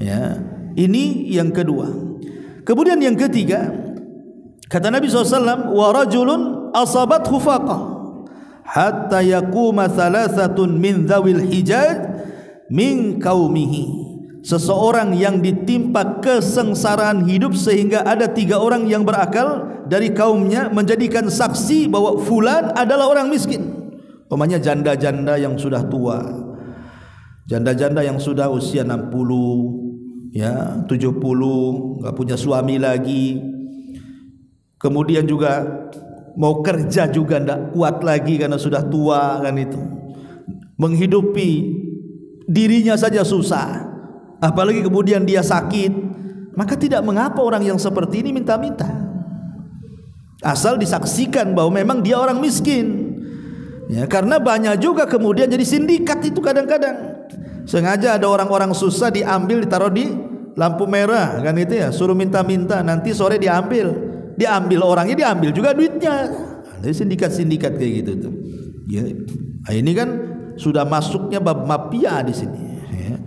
Ya, ini yang kedua. Kemudian yang ketiga, kata Nabi SAW, wa rajulun asabathu faqah hatta yakuma thalathatun min dhawil hijaj min kaumihi. Seseorang yang ditimpa kesengsaraan hidup sehingga ada 3 orang yang berakal dari kaumnya menjadikan saksi bahwa fulan adalah orang miskin. Umpamanya janda-janda yang sudah tua, janda-janda yang sudah usia 60, ya 70, enggak punya suami lagi. Kemudian juga mau kerja juga enggak kuat lagi karena sudah tua kan itu. Menghidupi dirinya saja susah, apalagi kemudian dia sakit. Maka tidak mengapa orang yang seperti ini minta-minta, asal disaksikan bahwa memang dia orang miskin. Ya, karena banyak juga kemudian jadi sindikat itu kadang-kadang. Sengaja ada orang-orang susah diambil, ditaruh di lampu merah kan itu ya, suruh minta-minta, nanti sore diambil orangnya, diambil juga duitnya. Ada sindikat-sindikat kayak gitu tuh. Ya, ini kan sudah masuknya bab mafia di sini. Ya.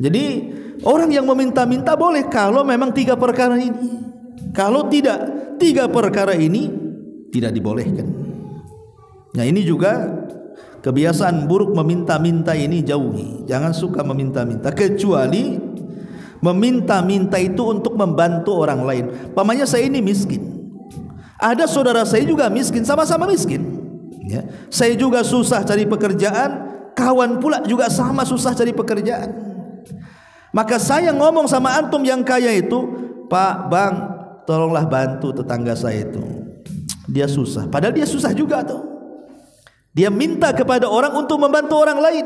Jadi orang yang meminta-minta boleh kalau memang 3 perkara ini. Kalau tidak 3 perkara ini tidak dibolehkan. Nah, ini juga kebiasaan buruk meminta-minta ini jauhi. Jangan suka meminta-minta, kecuali meminta-minta itu untuk membantu orang lain. Pamannya saya ini miskin, ada saudara saya juga miskin, sama-sama miskin. Ya. Saya juga susah cari pekerjaan, kawan pula juga sama susah cari pekerjaan. Maka saya ngomong sama antum yang kaya itu, Pak, Bang, tolonglah bantu tetangga saya itu, dia susah. Padahal dia susah juga tuh. Dia minta kepada orang untuk membantu orang lain.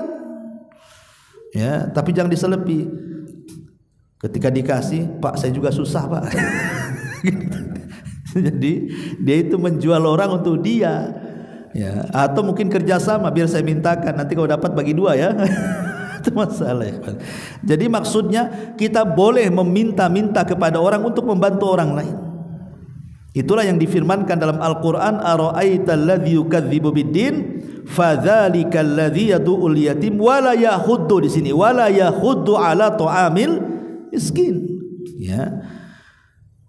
Ya, tapi jangan diselepi. Ketika dikasih, Pak, saya juga susah, Pak. Jadi dia itu menjual orang untuk dia. Ya, atau mungkin kerjasama, biar saya mintakan, nanti kalau dapat bagi 2 ya. Itu masalah. Ya. Jadi maksudnya kita boleh meminta-minta kepada orang untuk membantu orang lain. Itulah yang difirmankan dalam Al-Quran, ara'aital ladzi yukadzibu biddin fadzalikal ladzi yad'ul yatim wala yahuddu, di sini wala yahuddu ala ta'amil miskin. Ya.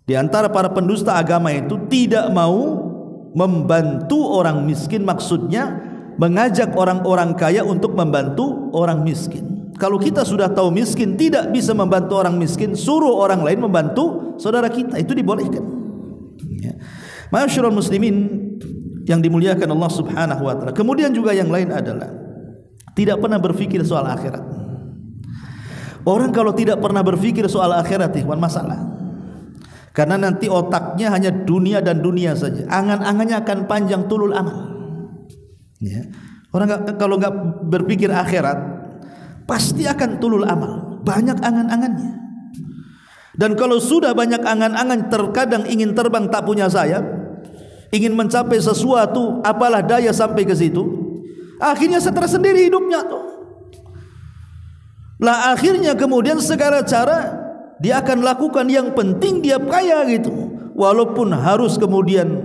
Di antara para pendusta agama itu tidak mau membantu orang miskin, maksudnya mengajak orang-orang kaya untuk membantu orang miskin. Kalau kita sudah tahu miskin tidak bisa membantu orang miskin, suruh orang lain membantu saudara kita, itu dibolehkan. Ya. Ma'asyiral muslimin yang dimuliakan Allah Subhanahu wa taala. Kemudian juga yang lain adalah tidak pernah berpikir soal akhirat. Orang kalau tidak pernah berpikir soal akhirat, ikhwan, masalah. Karena nanti otaknya hanya dunia dan dunia saja. Angan-angannya akan panjang tulul amal. Ya. Orang kalau nggak berpikir akhirat, pasti akan tulul amal. Banyak angan-angannya. Dan kalau sudah banyak angan-angan, terkadang ingin terbang tak punya sayap, ingin mencapai sesuatu, apalah daya sampai ke situ, akhirnya stres sendiri hidupnya tuh. Lah akhirnya kemudian segala cara dia akan lakukan, yang penting dia kaya gitu, walaupun harus kemudian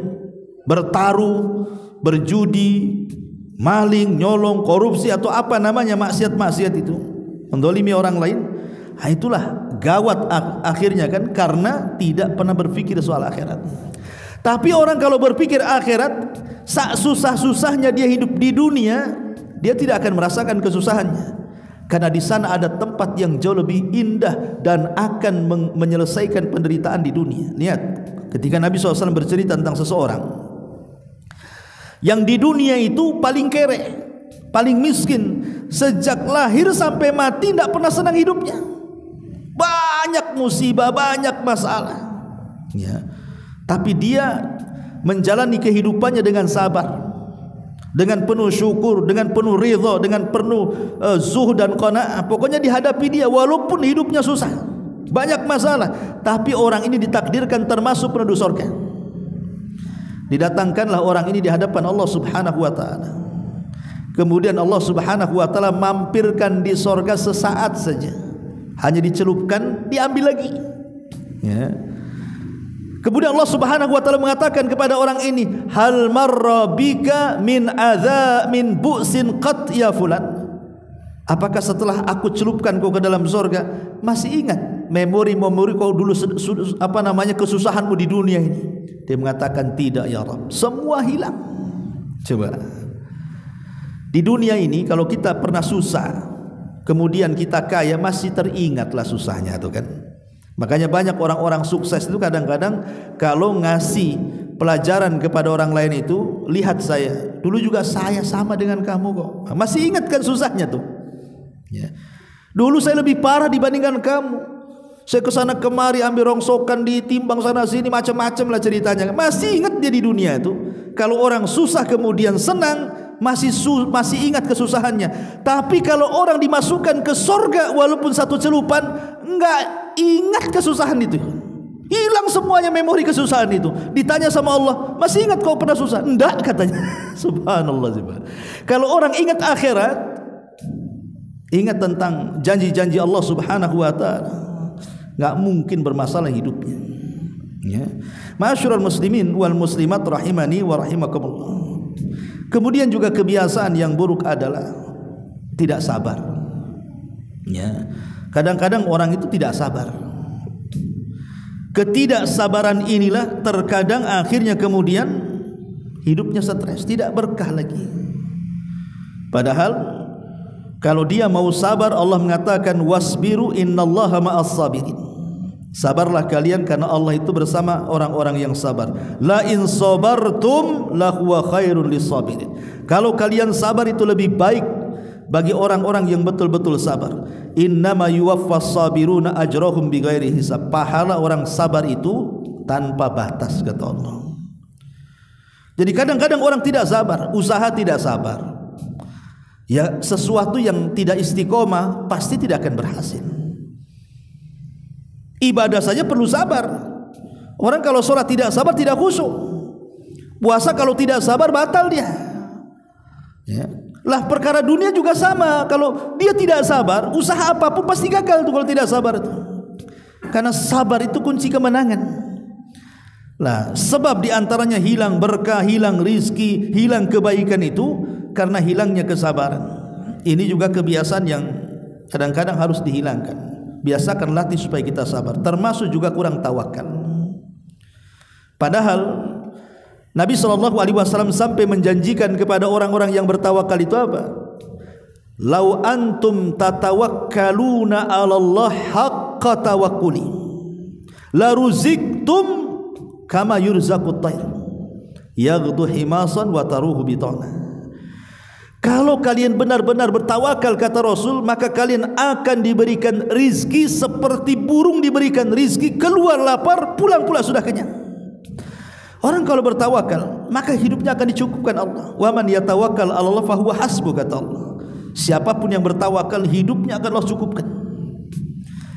bertaruh, berjudi, maling, nyolong, korupsi, atau apa namanya maksiat-maksiat itu, mendolimi orang lain. Nah, itulah gawat akhirnya kan, karena tidak pernah berpikir soal akhirat. Tapi orang kalau berpikir akhirat, susah-susahnya dia hidup di dunia, dia tidak akan merasakan kesusahannya. karena di sana ada tempat yang jauh lebih indah dan akan menyelesaikan penderitaan di dunia. Lihat, ketika Nabi SAW bercerita tentang seseorang yang di dunia itu paling kere, paling miskin, sejak lahir sampai mati tidak pernah senang hidupnya, banyak musibah, banyak masalah, ya. Tapi dia menjalani kehidupannya dengan sabar, dengan penuh syukur, dengan penuh ridha, dengan penuh zuhud dan qanaah. Pokoknya dihadapi dia walaupun hidupnya susah, banyak masalah, tapi orang ini ditakdirkan termasuk penduduk surga. Didatangkanlah orang ini di hadapan Allah Subhanahu wa taala. Kemudian Allah Subhanahu wa taala mampirkan di surga sesaat saja. Hanya dicelupkan, diambil lagi. Ya. Kemudian Allah Subhanahu wa taala mengatakan kepada orang ini, hal marra bika min adza min bu'sin qat ya fulan. Apakah setelah aku celupkan kau ke dalam surga masih ingat memori-memori kau dulu kesusahanmu di dunia ini? Dia mengatakan, tidak ya Rabb, semua hilang. Coba, di dunia ini kalau kita pernah susah kemudian kita kaya, masih teringatlah susahnya itu kan. Makanya banyak orang-orang sukses itu kadang-kadang kalau ngasih pelajaran kepada orang lain itu, lihat saya, dulu juga saya sama dengan kamu kok. Masih ingat kan susahnya tuh, ya. Dulu saya lebih parah dibandingkan kamu. Saya kesana kemari ambil rongsokan, ditimbang sana sini, macam-macam lah ceritanya. Masih ingat dia di dunia itu. Kalau orang susah kemudian senang, masih ingat kesusahannya. Tapi kalau orang dimasukkan ke surga walaupun satu celupan, enggak ingat kesusahan itu, hilang semuanya memori kesusahan itu. Ditanya sama Allah, masih ingat kau pernah susah? Enggak katanya. Subhanallah. Kalau orang ingat akhirat, ingat tentang janji-janji Allah Subhanahu wa taala, enggak mungkin bermasalah hidupnya, ya. Ma'asyiral muslimin wal muslimat rahimani wa rahimakumullah. Kemudian juga kebiasaan yang buruk adalah tidak sabar, ya. Kadang-kadang orang itu tidak sabar. Ketidaksabaran inilah terkadang akhirnya kemudian hidupnya stres, tidak berkah lagi. Padahal kalau dia mau sabar, Allah mengatakan wasbiru innallaha ma'as sabirin. Sabarlah kalian karena Allah itu bersama orang-orang yang sabar. La in sabartum lahuwa khairul lisabirin. Kalau kalian sabar itu lebih baik bagi orang-orang yang betul-betul sabar. Innama yuwaffas sabiruna ajrahum bighairi hisab. Pahala orang sabar itu tanpa batas, kata Allah. Jadi kadang-kadang orang tidak sabar, usaha tidak sabar, ya, sesuatu yang tidak istiqomah pasti tidak akan berhasil. Ibadah saja perlu sabar. Orang kalau sholat tidak sabar tidak khusyuk. Puasa kalau tidak sabar batal dia, ya. Lah perkara dunia juga sama. Kalau dia tidak sabar, usaha apapun pasti gagal tuh kalau tidak sabar itu. Karena sabar itu kunci kemenangan. Lah sebab diantaranya hilang berkah, hilang rizki, hilang kebaikan itu karena hilangnya kesabaran. Ini juga kebiasaan yang kadang-kadang harus dihilangkan. Biasakan latih supaya kita sabar. Termasuk juga kurang tawakal. Padahal Nabi SAW sampai menjanjikan kepada orang-orang yang bertawakal itu apa? Lau antum tatawakkaluna 'ala Allah haqqa tawakkuli la ruziktum kama yurzaqut tayr yaghdu himasan wa taruhu bitana. Kalau kalian benar-benar bertawakal, kata Rasul, maka kalian akan diberikan rizki seperti burung diberikan rizki, keluar lapar, pulang pula sudah kenyang. Orang kalau bertawakal, maka hidupnya akan dicukupkan Allah. Wa man yatawakkal 'ala Allah fa huwa hasbuh, kata Allah. Siapapun yang bertawakal, hidupnya akan Allah cukupkan.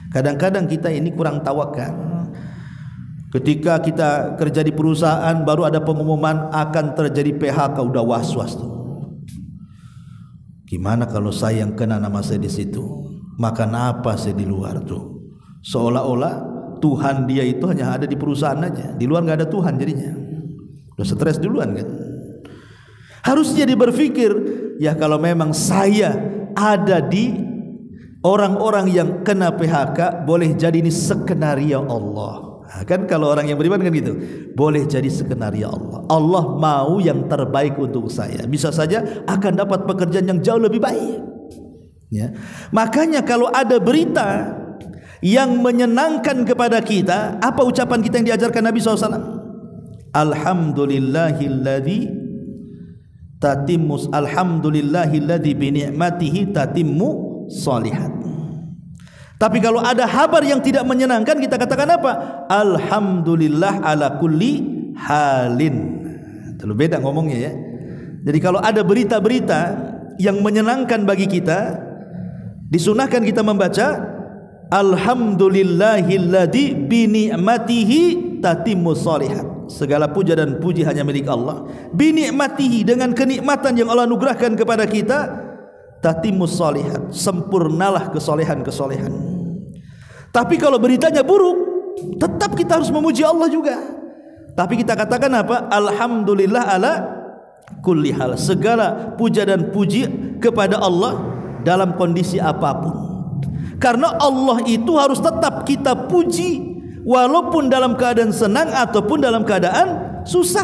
Kadang-kadang kita ini kurang tawakal. Ketika kita kerja di perusahaan, baru ada pengumuman akan terjadi PHK, udah was-was tuh. Gimana kalau saya yang kena, nama saya di situ? Makan apa saya di luar tuh? Seolah-olah Tuhan dia itu hanya ada di perusahaan aja, di luar nggak ada Tuhan jadinya. Udah stres duluan kan? Harusnya dia berpikir, ya kalau memang saya ada di orang-orang yang kena PHK, boleh jadi ini skenario Allah. Nah, kan kalau orang yang beriman kan gitu, boleh jadi skenario Allah. Allah mau yang terbaik untuk saya. Bisa saja akan dapat pekerjaan yang jauh lebih baik. Ya. Makanya kalau ada berita yang menyenangkan kepada kita, apa ucapan kita yang diajarkan Nabi SAW? Alhamdulillahilladzi bi ni'matihi tatimmu shalihat. Tapi kalau ada kabar yang tidak menyenangkan, kita katakan apa? Alhamdulillah ala kulli halin. Terlalu beda ngomongnya ya. Jadi kalau ada berita-berita yang menyenangkan bagi kita, disunahkan kita membaca Alhamdulillahilladzi bi ni'matihi tatimmu shalihat. Segala puja dan puji hanya milik Allah. Bi ni'matihi, dengan kenikmatan yang Allah anugerahkan kepada kita, tatimmu shalihat, sempurnalah kesolehan-kesolehan. Tapi kalau beritanya buruk, tetap kita harus memuji Allah juga. Tapi kita katakan apa? Alhamdulillah ala kulli hal. Segala puja dan puji kepada Allah dalam kondisi apapun. Karena Allah itu harus tetap kita puji, walaupun dalam keadaan senang ataupun dalam keadaan susah.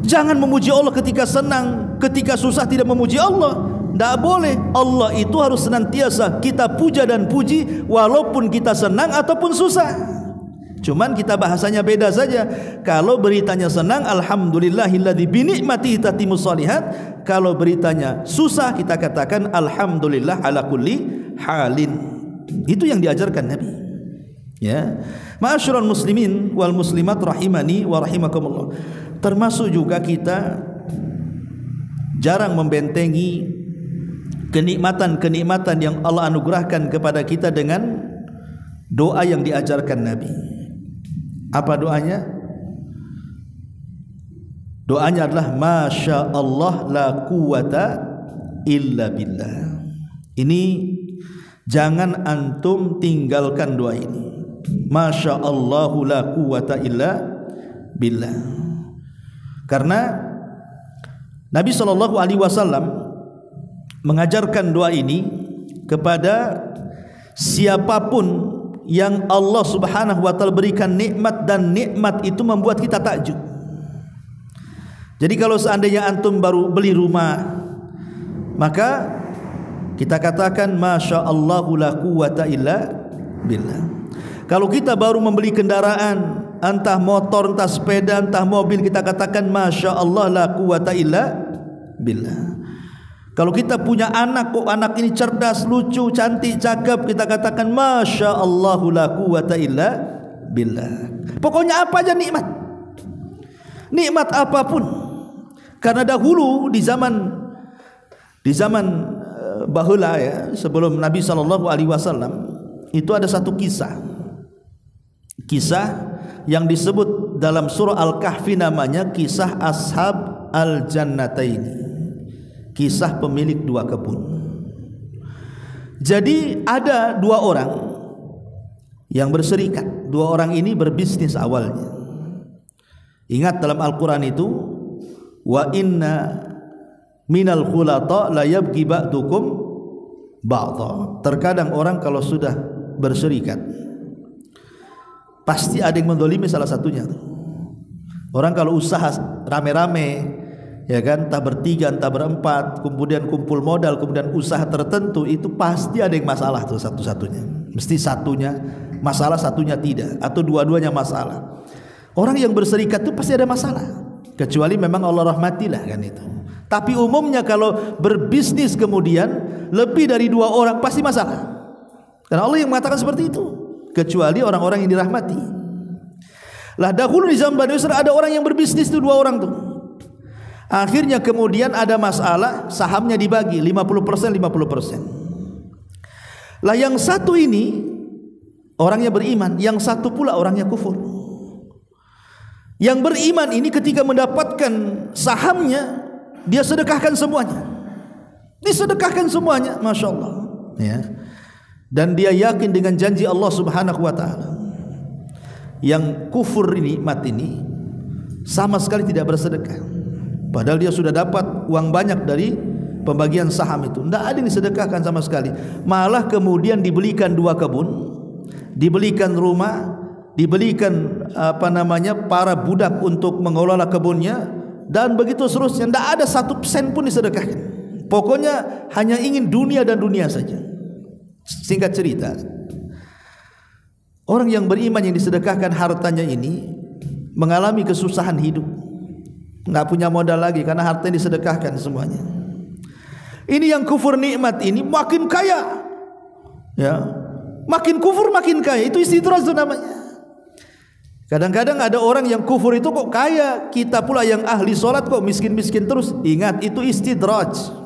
Jangan memuji Allah ketika senang, ketika susah tidak memuji Allah. Tidak boleh. Allah itu harus senantiasa kita puja dan puji, walaupun kita senang ataupun susah. Cuman kita bahasanya beda saja. Kalau beritanya senang, alhamdulillahilladzi bi ni'matihi tatimmu shalihat. Kalau beritanya susah, kita katakan alhamdulillah ala kulli halin. Itu yang diajarkan Nabi. Ya. Ma'asyiral muslimin wal muslimat rahimani wa rahimakumullah. Termasuk juga kita jarang membentengi kenikmatan-kenikmatan yang Allah anugerahkan kepada kita dengan doa yang diajarkan Nabi. Apa doanya? Doanya adalah Masya Allah la quwata illa billah. Ini jangan antum tinggalkan doa ini. Masya Allah la quwata illa billah. Karena Nabi SAW mengajarkan doa ini kepada siapapun yang Allah Subhanahu wa taala berikan nikmat, dan nikmat itu membuat kita takjub. Jadi kalau seandainya antum baru beli rumah, maka kita katakan Masya Allah la quwata illa billah. Kalau kita baru membeli kendaraan, entah motor, entah sepeda, entah mobil, kita katakan Masya Allah la quwata illa billah. Kalau kita punya anak, kok anak ini cerdas, lucu, cantik, cakep, kita katakan Masya Allah la quwata illa billah. Pokoknya apa aja nikmat, nikmat apapun. Karena dahulu di zaman bahula ya, sebelum Nabi SAW, itu ada satu kisah yang disebut dalam surah Al-Kahfi, namanya kisah Ashab Al-Jannataini, kisah pemilik dua kebun. Jadi ada dua orang yang berserikat. Dua orang ini berbisnis awalnya. Ingat dalam Al-Quran itu, wa inna minal khulata la yabghi ba'dukum ba'dha. Terkadang orang kalau sudah berserikat, pasti ada yang mendolimi salah satunya. Orang kalau usaha rame-rame, ya kan, entah bertiga, entah berempat, kemudian kumpul modal, kemudian usaha tertentu, itu pasti ada yang masalah tuh satu-satunya. Mesti satunya masalah, satunya tidak, atau dua-duanya masalah. Orang yang berserikat itu pasti ada masalah, kecuali memang Allah rahmatilah kan itu. Tapi umumnya kalau berbisnis kemudian lebih dari dua orang pasti masalah. Karena Allah yang mengatakan seperti itu, kecuali orang-orang yang dirahmati. Lah dahulu di zaman Bani Israil ada orang yang berbisnis itu dua orang tuh. Akhirnya kemudian ada masalah, sahamnya dibagi 50%, 50%. Lah yang satu ini orangnya beriman, yang satu pula orangnya kufur. Yang beriman ini ketika mendapatkan sahamnya, dia sedekahkan semuanya. Disedekahkan semuanya, Masya Allah ya. Dan dia yakin dengan janji Allah Subhanahu wa ta'ala. Yang kufur ini, mati ini, sama sekali tidak bersedekah, padahal dia sudah dapat uang banyak dari pembagian saham itu. Tidak ada yang disedekahkan sama sekali. Malah kemudian dibelikan dua kebun, dibelikan rumah, dibelikan para budak untuk mengelola kebunnya, dan begitu seterusnya. Tidak ada satu sen pun disedekahkan. Pokoknya hanya ingin dunia dan dunia saja. Singkat cerita, orang yang beriman yang disedekahkan hartanya ini mengalami kesusahan hidup, nggak punya modal lagi karena harta yang disedekahkan semuanya. Ini yang kufur nikmat ini makin kaya, ya, makin kufur makin kaya. Itu istidraj namanya. Kadang-kadang ada orang yang kufur itu kok kaya, kita pula yang ahli solat kok miskin-miskin terus. Ingat, itu istidraj.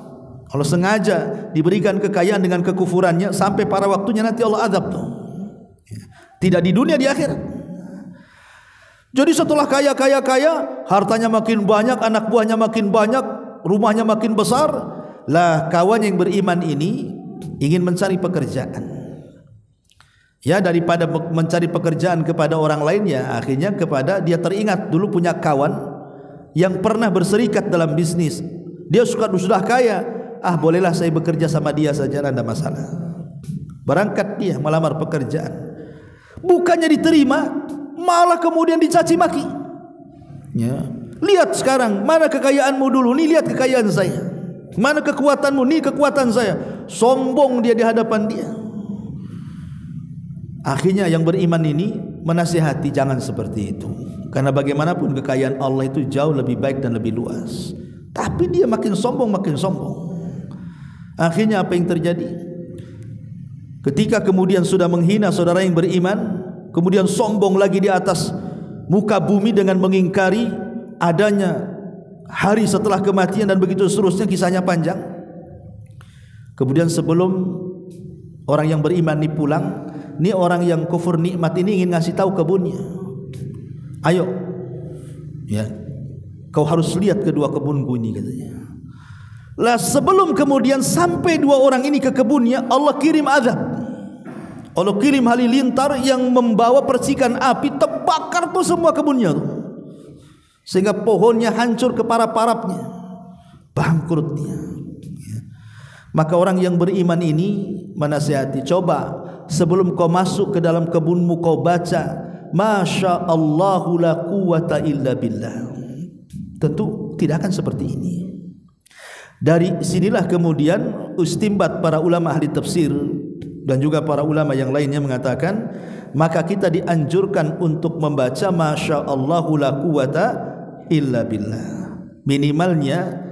Allah sengaja diberikan kekayaan dengan kekufurannya sampai pada waktunya nanti Allah azab tuh. Tidak di dunia, di akhirat. Jadi setelah kaya, hartanya makin banyak, anak buahnya makin banyak, rumahnya makin besar, lah kawan yang beriman ini ingin mencari pekerjaan. Ya, daripada mencari pekerjaan kepada orang lain, ya akhirnya kepada dia teringat dulu punya kawan yang pernah berserikat dalam bisnis. Dia sudah kaya, bolehlah saya bekerja sama dia saja, tidak ada masalah. Berangkat dia melamar pekerjaan. Bukannya diterima, malah kemudian dicaci maki. Ya. Lihat sekarang, mana kekayaanmu dulu, nih lihat kekayaan saya. Mana kekuatanmu, nih kekuatan saya. Sombong dia di hadapan dia. Akhirnya yang beriman ini menasihati jangan seperti itu. Karena bagaimanapun kekayaan Allah itu jauh lebih baik dan lebih luas. Tapi dia makin sombong. Akhirnya apa yang terjadi? Ketika kemudian sudah menghina saudara yang beriman, kemudian sombong lagi di atas muka bumi dengan mengingkari adanya hari setelah kematian dan begitu seterusnya, kisahnya panjang. Kemudian sebelum orang yang beriman ini pulang, ini orang yang kufur nikmat ini ingin ngasih tahu kebunnya. Ayo, ya, kau harus lihat kedua kebunku ini, katanya. Lah sebelum kemudian sampai dua orang ini ke kebunnya, Allah kirim azab. Allah kirim halilintar yang membawa percikan api, terbakar tuh semua kebunnya tuh. Sehingga pohonnya hancur ke para-parapnya, bangkrut dia. Maka orang yang beriman ini menasihati, coba sebelum kau masuk ke dalam kebunmu kau baca Masya Allahu la quwata illa billah. Tentu tidak akan seperti ini. Dari sinilah kemudian istimbat para ulama ahli tafsir dan juga para ulama yang lainnya mengatakan, maka kita dianjurkan untuk membaca Masya Allahu la quwata illa billah. Minimalnya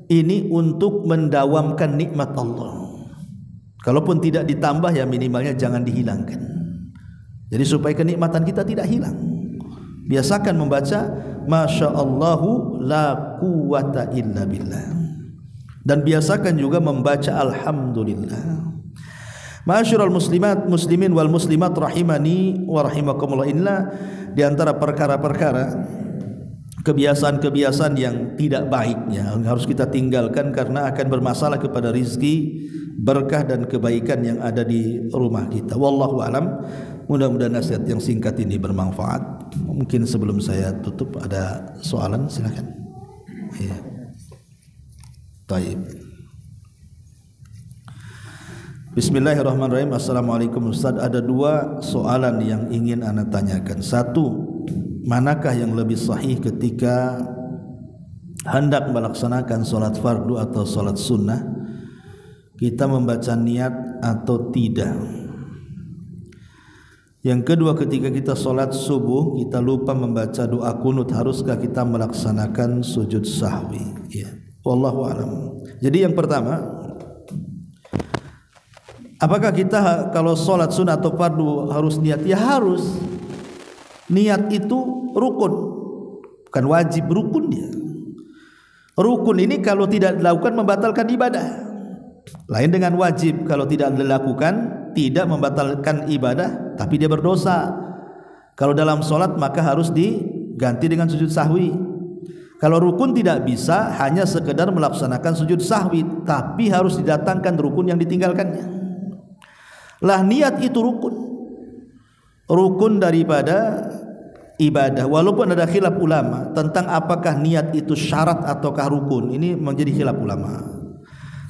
ini untuk mendawamkan nikmat Allah. Kalaupun tidak ditambah, ya minimalnya jangan dihilangkan. Jadi supaya kenikmatan kita tidak hilang, biasakan membaca Masya Allahu la quwata illa billah. Dan biasakan juga membaca Alhamdulillah. Ma'asyiral muslimat muslimin wal muslimat rahimani wa rahimakumullah, inilah di antara perkara-perkara kebiasaan-kebiasaan yang tidak baiknya harus kita tinggalkan karena akan bermasalah kepada rizki, berkah dan kebaikan yang ada di rumah kita. Wallahu alam. Mudah-mudahan nasihat yang singkat ini bermanfaat. Mungkin sebelum saya tutup ada soalan, silakan. Ya. Baik. Bismillahirrahmanirrahim. Assalamualaikum Ustaz. Ada dua soalan yang ingin ana tanyakan. Satu, manakah yang lebih sahih ketika hendak melaksanakan solat fardu atau solat sunnah, kita membaca niat atau tidak? Yang kedua, ketika kita solat subuh kita lupa membaca doa kunut, haruskah kita melaksanakan sujud sahwi? Ya, wallahu alam. Jadi yang pertama, apakah kita kalau solat sunnah atau fardu harus niat? Ya harus. Niat itu rukun, bukan wajib, rukun dia. Rukun ini kalau tidak dilakukan membatalkan ibadah. Lain dengan wajib, kalau tidak dilakukan tidak membatalkan ibadah, tapi dia berdosa. Kalau dalam solat maka harus diganti dengan sujud sahwi. Kalau rukun tidak bisa hanya sekedar melaksanakan sujud sahwi, tapi harus didatangkan rukun yang ditinggalkannya. Lah niat itu rukun daripada ibadah. Walaupun ada khilaf ulama tentang apakah niat itu syarat ataukah rukun, ini menjadi khilaf ulama.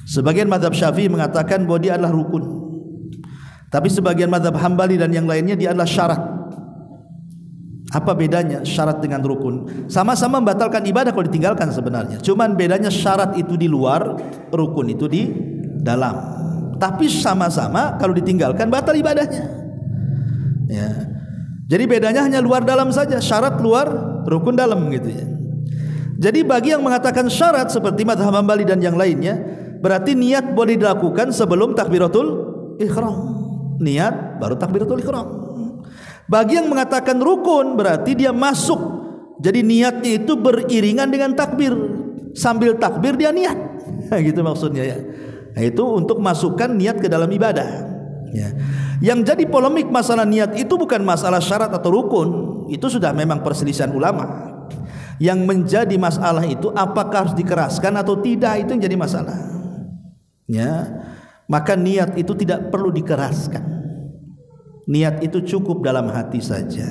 Sebagian mazhab Syafi'i mengatakan bahwa dia adalah rukun, tapi sebagian mazhab Hambali dan yang lainnya dia adalah syarat. Apa bedanya syarat dengan rukun? Sama-sama membatalkan ibadah kalau ditinggalkan sebenarnya. Cuman bedanya syarat itu di luar, rukun itu di dalam. Tapi sama-sama kalau ditinggalkan batal ibadahnya. Ya. Jadi bedanya hanya luar dalam saja, syarat luar, rukun dalam gitu ya. Jadi bagi yang mengatakan syarat seperti mazhab Hambali dan yang lainnya, berarti niat boleh dilakukan sebelum takbiratul ihram. Niat baru takbiratul ihram. Bagi yang mengatakan rukun berarti dia masuk. Jadi niatnya itu beriringan dengan takbir. Sambil takbir dia niat. Gitu maksudnya ya. Nah, itu untuk masukkan niat ke dalam ibadah. Ya. Yang jadi polemik masalah niat itu bukan masalah syarat atau rukun. Itu sudah memang perselisihan ulama. Yang menjadi masalah itu apakah harus dikeraskan atau tidak, itu yang jadi masalah. Ya. Maka niat itu tidak perlu dikeraskan. Niat itu cukup dalam hati saja.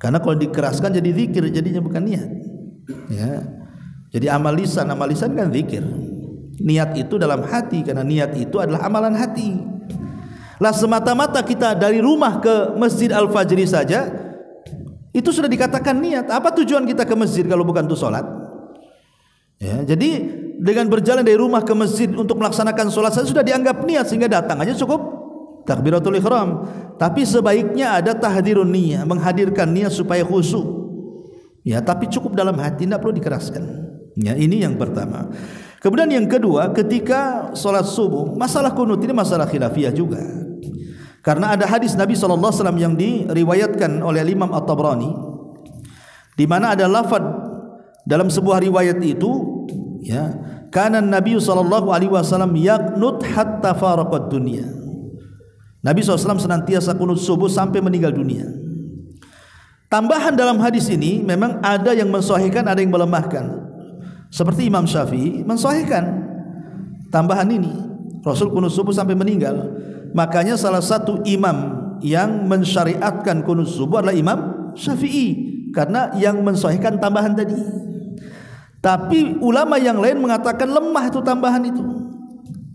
Karena kalau dikeraskan jadi zikir, jadinya bukan niat. Ya. Jadi amal lisan kan zikir. Niat itu dalam hati, karena niat itu adalah amalan hati. Lah semata-mata kita dari rumah ke Masjid Al-Fajri saja itu sudah dikatakan niat. Apa tujuan kita ke masjid kalau bukan untuk sholat? Ya, jadi dengan berjalan dari rumah ke masjid untuk melaksanakan sholat saja sudah dianggap niat, sehingga datang aja cukup takbiratul ihram. Tapi sebaiknya ada tahdirun niyah, menghadirkan niat supaya khusyuk. Ya, tapi cukup dalam hati, tidak perlu dikeraskan. Ya, ini yang pertama. Kemudian yang kedua, ketika sholat subuh, masalah kunut ini masalah khilafiyah juga. Karena ada hadis Nabi SAW yang diriwayatkan oleh Imam At-Tabrani, di mana ada lafaz dalam sebuah riwayat itu, ya, kana Nabi SAW yaqnut hatta faraqad dunya. Nabi SAW senantiasa kunut subuh sampai meninggal dunia. Tambahan dalam hadis ini memang ada yang mensahihkan, ada yang melemahkan. Seperti Imam Syafi'i mensahihkan tambahan ini, Rasul kunut subuh sampai meninggal. Makanya salah satu imam yang mensyariatkan kunut subuh adalah Imam Syafi'i, karena yang mensahihkan tambahan tadi. Tapi ulama yang lain mengatakan lemah itu tambahan itu,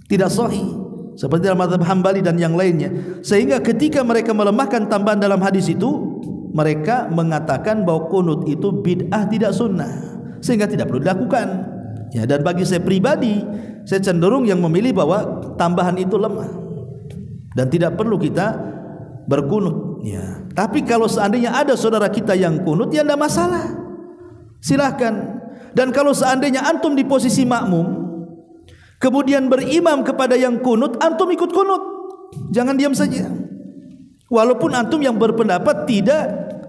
tidak sahih, seperti dalam mazhab Hambali dan yang lainnya. Sehingga ketika mereka melemahkan tambahan dalam hadis itu, mereka mengatakan bahwa kunut itu bid'ah, tidak sunnah, sehingga tidak perlu dilakukan. Ya, dan bagi saya pribadi, saya cenderung yang memilih bahwa tambahan itu lemah dan tidak perlu kita berkunut. Ya. Tapi kalau seandainya ada saudara kita yang kunut, ya tidak masalah, silahkan. Dan kalau seandainya antum di posisi makmum, kemudian berimam kepada yang kunut, antum ikut kunut, jangan diam saja. Walaupun antum yang berpendapat tidak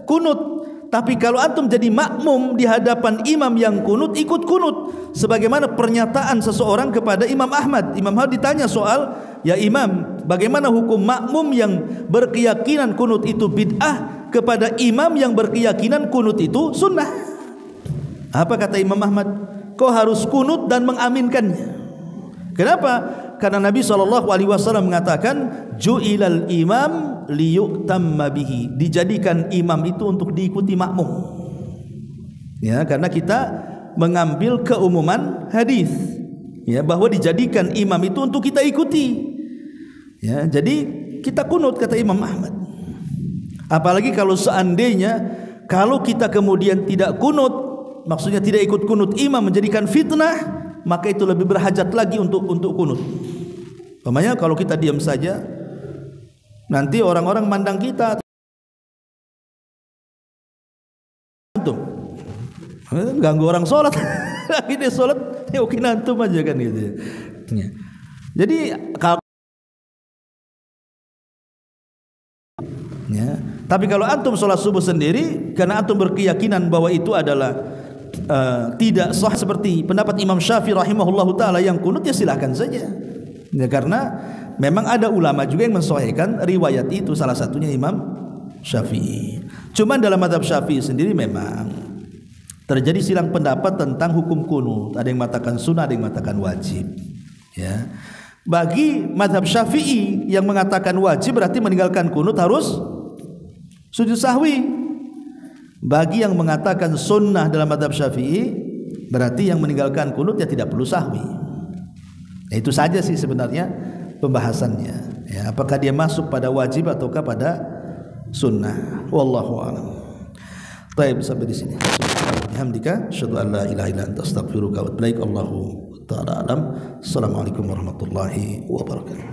kunut, tapi kalau antum jadi makmum di hadapan imam yang kunut, ikut kunut. Sebagaimana pernyataan seseorang kepada Imam Ahmad. Imam Ahmad ditanya soal, ya imam, bagaimana hukum makmum yang berkeyakinan kunut itu bid'ah kepada imam yang berkeyakinan kunut itu sunnah? Apa kata Imam Ahmad? Kau harus kunut dan mengaminkannya. Kenapa? Karena Nabi SAW mengatakan, ju'ilal imam liyu'tamma bihi, dijadikan imam itu untuk diikuti makmum. Ya, karena kita mengambil keumuman hadis, ya, bahwa dijadikan imam itu untuk kita ikuti. Ya, jadi kita kunut, kata Imam Ahmad. Apalagi kalau seandainya kalau kita kemudian tidak kunut, maksudnya tidak ikut kunut imam, menjadikan fitnah, maka itu lebih berhajat lagi untuk kunut. Makanya kalau kita diam saja, nanti orang-orang mandang kita antum ganggu orang sholat. Lagi dia sholat, ya oke antum aja kan gitu ya. Jadi kalau ya, tapi kalau antum sholat subuh sendiri, karena antum berkeyakinan bahwa itu adalah tidak sah seperti pendapat Imam Syafi'i rahimahullahu taala yang kunut, ya silahkan saja. Ya, karena memang ada ulama juga yang mensahihkan riwayat itu, salah satunya Imam Syafi'i. Cuman dalam mazhab Syafi'i sendiri memang terjadi silang pendapat tentang hukum kunut. Ada yang mengatakan sunnah, ada yang mengatakan wajib. Ya. Bagi mazhab Syafi'i yang mengatakan wajib berarti meninggalkan kunut harus sujud sahwi. Bagi yang mengatakan sunnah dalam mazhab Syafi'i berarti yang meninggalkan kunut ya tidak perlu sahwi. Nah, itu saja sih sebenarnya pembahasannya. Ya, apakah dia masuk pada wajib ataukah pada sunnah? Wallahu a'lam. Baik, sampai di sini. Alhamdulillah, asyhadu an la ilaha illa anta astaghfiruka wa atubu ilaik. Allahu ta'ala alam. Assalamualaikum warahmatullahi wabarakatuh.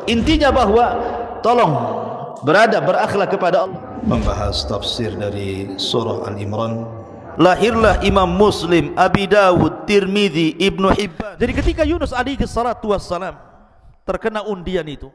Intinya bahwa tolong berakhlak kepada Allah. Membahas tafsir dari surah Al-Imran. Lahirlah Imam Muslim, Abi Dawud, Tirmidzi, Ibnu Hibban. Jadi ketika Yunus alaihi salatu wassalam terkena undian itu,